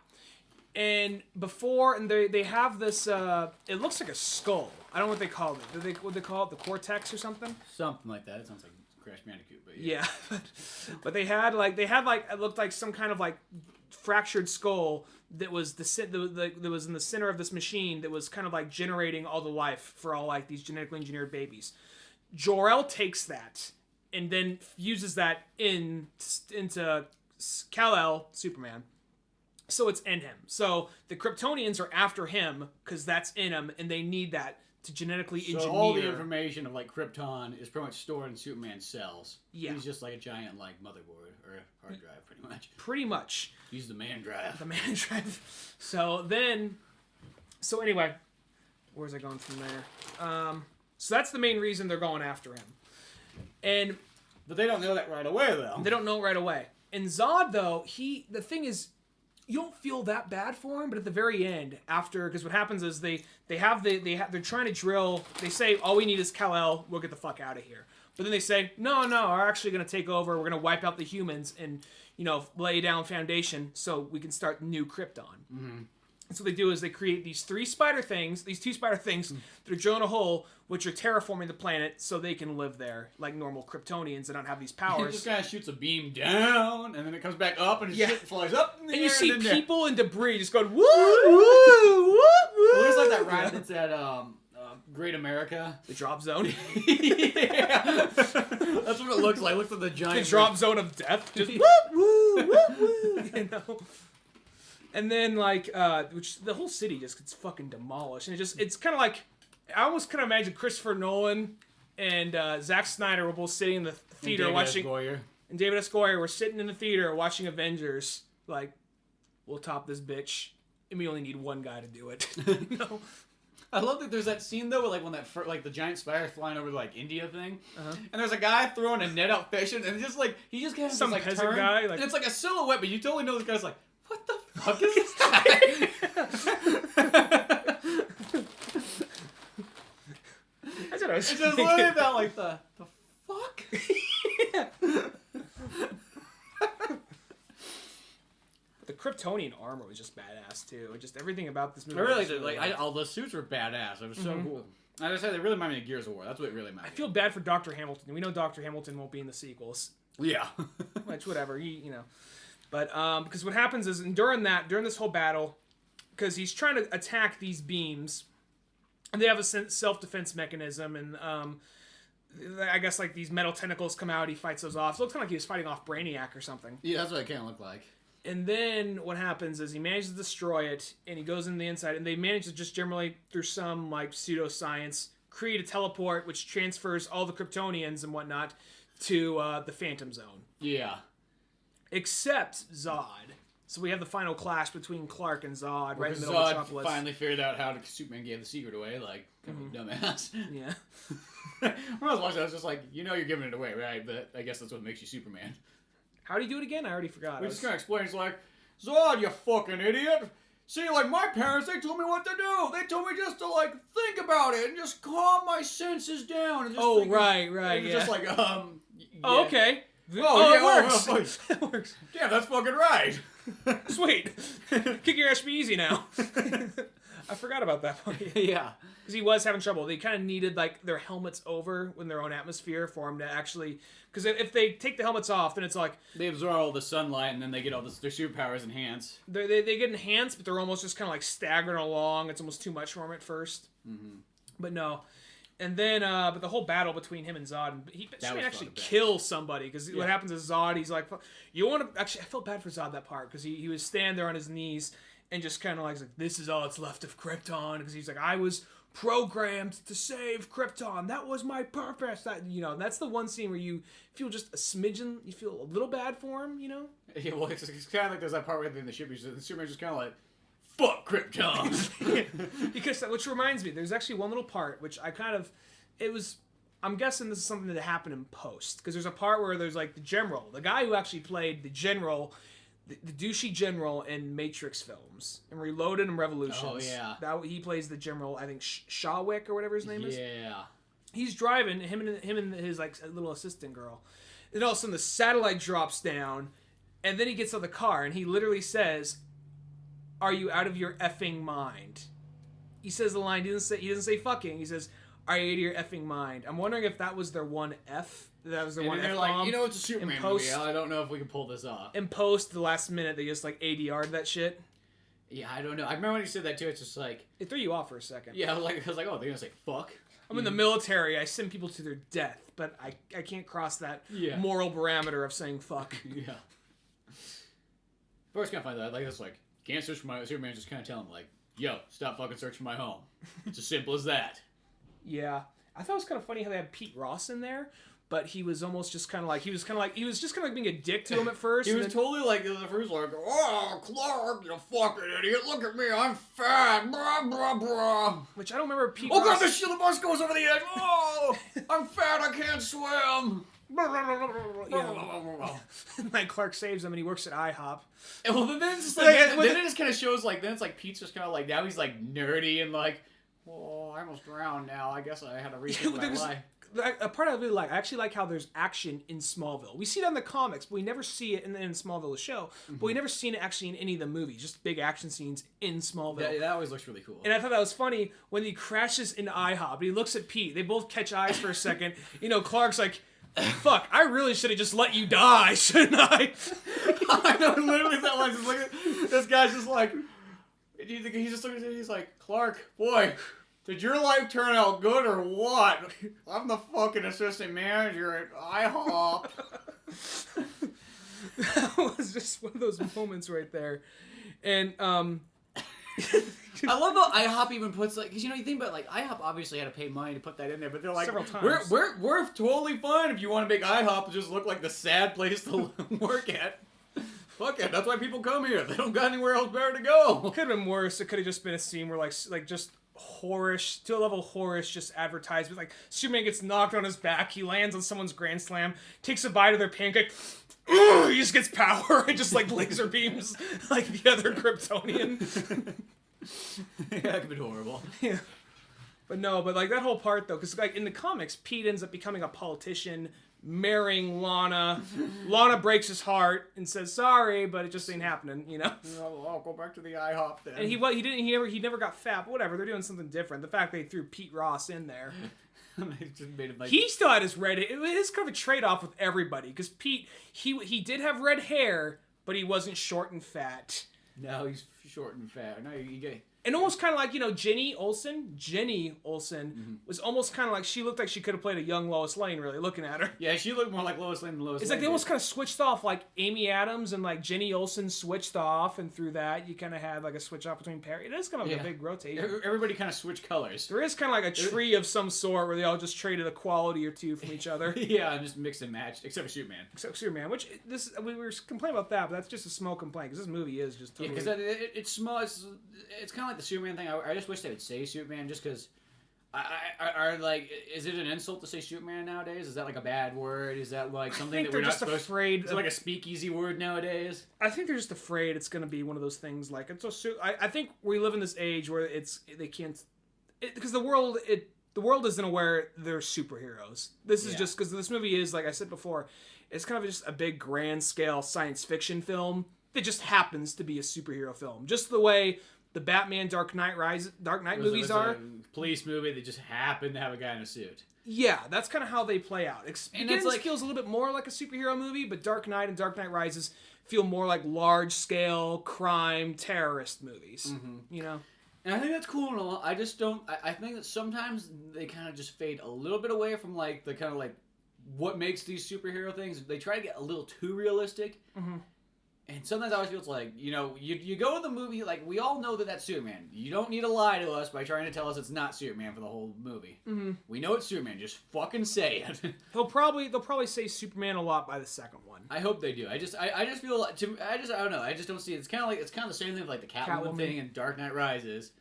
And they have this, it looks like a skull. I don't know what they call it. What they call it? The cortex or something? Something like that. It sounds like Crash Bandicoot, but yeah. But they had like it looked like some kind of like fractured skull that was that was in the center of this machine that was kind of like generating all the life for all like these genetically engineered babies. Jor-El takes that and then fuses that into Kal-El, Superman. So it's in him. So the Kryptonians are after him because that's in him, and they need that to genetically engineer. So all the information of like Krypton is pretty much stored in Superman's cells. Yeah. He's just like a giant like motherboard or a hard drive, pretty much. Pretty much. He's the man drive. The man drive. So anyway, where's I going from there? So that's the main reason they're going after him. But they don't know that right away, though. They don't know it right away. And Zod, though, the thing is, you don't feel that bad for him, but at the very end, because what happens is they're trying to drill. They say all we need is Kal-El. We'll get the fuck out of here. But then they say no, we're actually going to take over. We're going to wipe out the humans and lay down foundation so we can start new Krypton. Mm-hmm. And so what they do is they create these 2 spider things that are drilling a hole, which are terraforming the planet so they can live there like normal Kryptonians and not have these powers. It just kind of shoots a beam down, and then it comes back up, and shit flies up in the air. And you see people and debris just going, woo, woo, woo, woo. It looks like that ride that's at Great America. The drop zone. Yeah. That's what it looks like. It looks like the giant... The drop zone of death. Just woo, woo, woo, woo. And then, which the whole city just gets fucking demolished. And it's kind of like, I almost kind of imagine Christopher Nolan and Zack Snyder were both sitting in the theater watching. And David S. Goyer were sitting in the theater watching Avengers. Like, we'll top this bitch. And we only need one guy to do it. I love that there's that scene, though, where, when the giant spider flying over, India thing. Uh-huh. And there's a guy throwing a net out fishing. And just, he just gets some this, peasant turn. guy. And it's like a silhouette, but you totally know this guy's like, what the fuck is this guy? That's what I was thinking. It's just literally about, the fuck? Yeah. The Kryptonian armor was just badass, too. Just everything about this movie. I really did. All the suits were badass. It was so cool. As I said, they really remind me of Gears of War. That's what it really reminded me. I feel bad for Dr. Hamilton. We know Dr. Hamilton won't be in the sequels. Yeah. Which, whatever. But, because what happens is, during this whole battle, because he's trying to attack these beams, and they have a self-defense mechanism, and, I guess, these metal tentacles come out, he fights those off. So it looks kind of like he was fighting off Brainiac or something. Yeah, that's what it kind of looked like. And then what happens is he manages to destroy it, and he goes in the inside, and they manage to just generally, through some, pseudoscience, create a teleport which transfers all the Kryptonians and whatnot to the Phantom Zone. Yeah. Except Zod. So we have the final clash between Clark and Zod right in the middle Zod of Metropolis. Finally figured out how Superman gave the secret away, dumbass. Yeah. When I was watching, I was just like, you're giving it away, right? But I guess that's what makes you Superman. How do you do it again? I already forgot. We're just gonna explain. It's like, Zod, you fucking idiot. See, my parents, they told me what to do. They told me just to, think about it and just calm my senses down. And just right, yeah. Just yeah. Oh, okay. Oh, yeah, it works. It works. Yeah, that's fucking right. Sweet. Kick your ass be easy now. I forgot about that part. Yeah. Because he was having trouble. They kind of needed like their helmets over in their own atmosphere for him to actually. Because if they take the helmets off, then it's like they absorb all the sunlight and then they get all their superpowers enhanced. They get enhanced, but they're almost just kind of like staggering along. It's almost too much for him at first. Mm-hmm. But no. And then, but the whole battle between him and Zod, he actually kills somebody, because what happens is Zod, he's like, you want to, actually, I felt bad for Zod that part, because he was standing there on his knees, and just kind of like, this is all that's left of Krypton, because he's like, I was programmed to save Krypton, that was my purpose, that's the one scene where you feel just a smidgen, you feel a little bad for him, Yeah, well, it's kind of like there's that part where in the ship, the Superman's just kind of like, fuck Krypton. Because which reminds me, there's actually one little part which I'm guessing this is something that happened in post, because there's a part where there's like the guy who actually played the general, the douchey general in Matrix films and Reloaded and Revolutions. Oh yeah, he plays the general. I think Shawick or whatever his name is. Yeah, he's driving him and his like little assistant girl, and all of a sudden the satellite drops down, and then he gets out of the car and he literally says, "Are you out of your effing mind?" He says the line. He doesn't say fucking. He says, "Are you out of your effing mind?" I'm wondering if that was their one F. That was their one F. They're like, it's a Superman movie. I don't know if we can pull this off. In post, the last minute, they just like ADR'd that shit. Yeah, I don't know. I remember when he said that too. It's just like it threw you off for a second. Yeah, I was like, oh, they're gonna say fuck. I'm in the military. I send people to their death, but I can't cross that moral parameter of saying fuck. Yeah. But it's kind of funny though. Like, it's like, can't search for my Superman. Just kind of tell him like, yo, stop fucking searching for my home. It's as simple as that. Yeah, I thought it was kind of funny how they had Pete Ross in there, but he was almost just kind of like he was just kind of like being a dick to him at first. He was totally like the first like, oh Clark, you fucking idiot! Look at me, I'm fat, blah blah blah. Which I don't remember Pete. Oh god, the bus goes over the edge. Oh, I'm fat, I can't swim. Like Clark saves him and he works at IHOP. And well, then it's just like, then it just kind of shows like, then it's like Pete's just kind of like, now he's like nerdy and like, oh, I almost drowned now. I guess I had to rethink my life. A part I really like, I actually like how there's action in Smallville. We see it in the comics, but we never see it in Smallville, the show. But we never seen it actually in any of the movies. Just big action scenes in Smallville. That always looks really cool. And I thought that was funny when he crashes into IHOP. And he looks at Pete. They both catch eyes for a second. Clark's like, fuck, I really should have just let you die, shouldn't I? I know, literally that line. Just look at this guy's just like, he's just looking at it, he's like, Clark, boy, did your life turn out good or what? I'm the fucking assistant manager at IHOP. That was just one of those moments right there. And, I love how IHOP even puts like, because you think about like IHOP obviously had to pay money to put that in there, but they're like, several times. We're totally fine if you want to make IHOP just look like the sad place to work at. Fuck it, that's why people come here. They don't got anywhere else better to go. It could have been worse. It could have just been a scene where like just whorish, to a level whorish, just advertisement. Like Superman gets knocked on his back, he lands on someone's grand slam, takes a bite of their pancake. He just gets power and just like laser beams like the other Kryptonian. Yeah, that could be horrible. Yeah. But like that whole part though, because like in the comics, Pete ends up becoming a politician, marrying Lana. Lana breaks his heart and says sorry, but it just ain't happening, I'll go back to the IHOP then. And he never got fat, but whatever, they're doing something different. The fact they threw Pete Ross in there. Just made him like... He still had his red hair. It was kind of a trade-off with everybody, because Pete, he did have red hair, but he wasn't short and fat. No, he's short and fat. No, you get... And almost kind of like, Jenny Olsen was almost kind of like, she looked like she could have played a young Lois Lane, really, looking at her. Yeah, she looked more like Lois Lane than Lois Lane. It's like they almost kind of switched off, like Amy Adams and like Jenny Olsen switched off, and through that, you kind of had like a switch off between Perry. It is kind of like a big rotation. Everybody kind of switched colors. There is kind of like a tree of some sort where they all just traded a quality or two from each other. Yeah, and just mixed and matched, except for Superman. Which we were complaining about that, but that's just a small complaint, because this movie is just totally... Yeah, because it's small. It's kind of like the Superman thing. I just wish they would say Superman, just because. Is it an insult to say Superman nowadays? Is that like a bad word? Is that like something that we're not supposed to? Is it like a speakeasy word nowadays? I think they're just afraid it's going to be one of those things like it's I think we live in this age where they can't, because the world isn't aware they're superheroes. This is just because this movie is, like I said before, it's kind of just a big grand scale science fiction film that just happens to be a superhero film. Just the way the Batman Dark Knight movies It are. was a police movie that just happened to have a guy in a suit. Yeah, that's kind of how they play out. And it's like, feels a little bit more like a superhero movie, but Dark Knight and Dark Knight Rises feel more like large-scale crime terrorist movies. You know? And I think that's cool and all. I just don't... I think that sometimes they kind of just fade a little bit away from, like, the kind of, like, what makes these superhero things. They try to get a little too realistic. And sometimes I always feel it's like, you know, you go to the movie, like, we all know that that's Superman. You don't need to lie to us by trying to tell us it's not Superman for the whole movie. We know it's Superman. Just fucking say it. They'll probably say Superman a lot by the second one. I hope they do. I just feel like, I don't know. I just don't see it. It's kind of the same thing with, like, the Catwoman thing in Dark Knight Rises.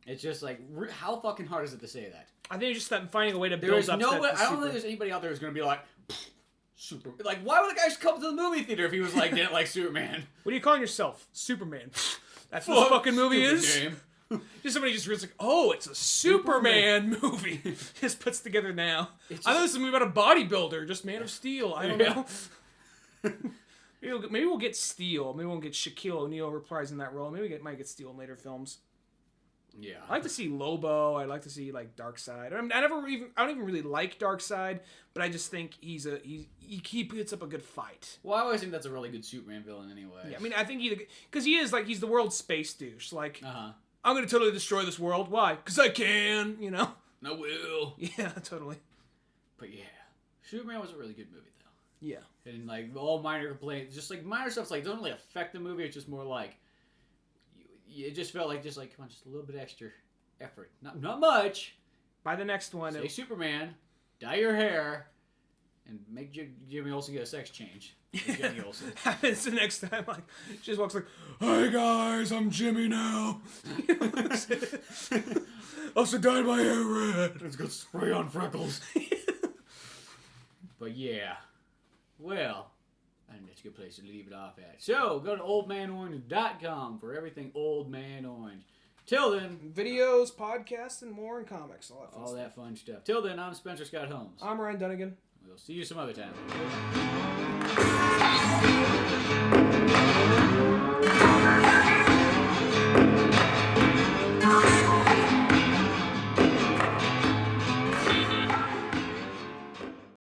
It's just like, how fucking hard is it to say that? I think it's just that finding a way to build up. I don't think there's anybody out there who's going to be like, Super. Like, why would the guy just come to the movie theater if he was like, didn't like Superman? What are you calling yourself? Superman. That's what this fucking movie is? Game. Just somebody just reads like, oh, it's a Superman movie. Just puts together now. I thought this was a movie about a bodybuilder, just Man of Steel. I don't know. Maybe we'll get Steel. Maybe we'll get Shaquille O'Neal reprising that role. Maybe we might get Steel in later films. Yeah. I like to see Lobo. I like to see like Darkseid. I don't even really like Darkseid, but I just think he puts up a good fight. Well, I always think that's a really good Superman villain anyway. Yeah, I mean, I think because he's the world's space douche. Like, I'm gonna totally destroy this world. Why? Because I can. You know. I will. Yeah, totally. But yeah, Superman was a really good movie though. Yeah. And like all minor complaints, just like minor stuff's like doesn't really affect the movie. It's just more like. It just felt like come on, just a little bit extra effort. Not much. By the next one, say Superman, dye your hair, and make Jimmy Olsen get a sex change. Jimmy Olsen. Happens the next time, like she just walks like, "Hey guys, I'm Jimmy now." Also dyed my hair red. Let's go spray on freckles. But yeah, well. I think that's a good place to leave it off at. So, go to oldmanorange.com for everything Old Man Orange. Till then... Videos, podcasts, and more, and comics. All that fun stuff. Till then, I'm Spencer Scott Holmes. I'm Ryan Dunigan. We'll see you some other time.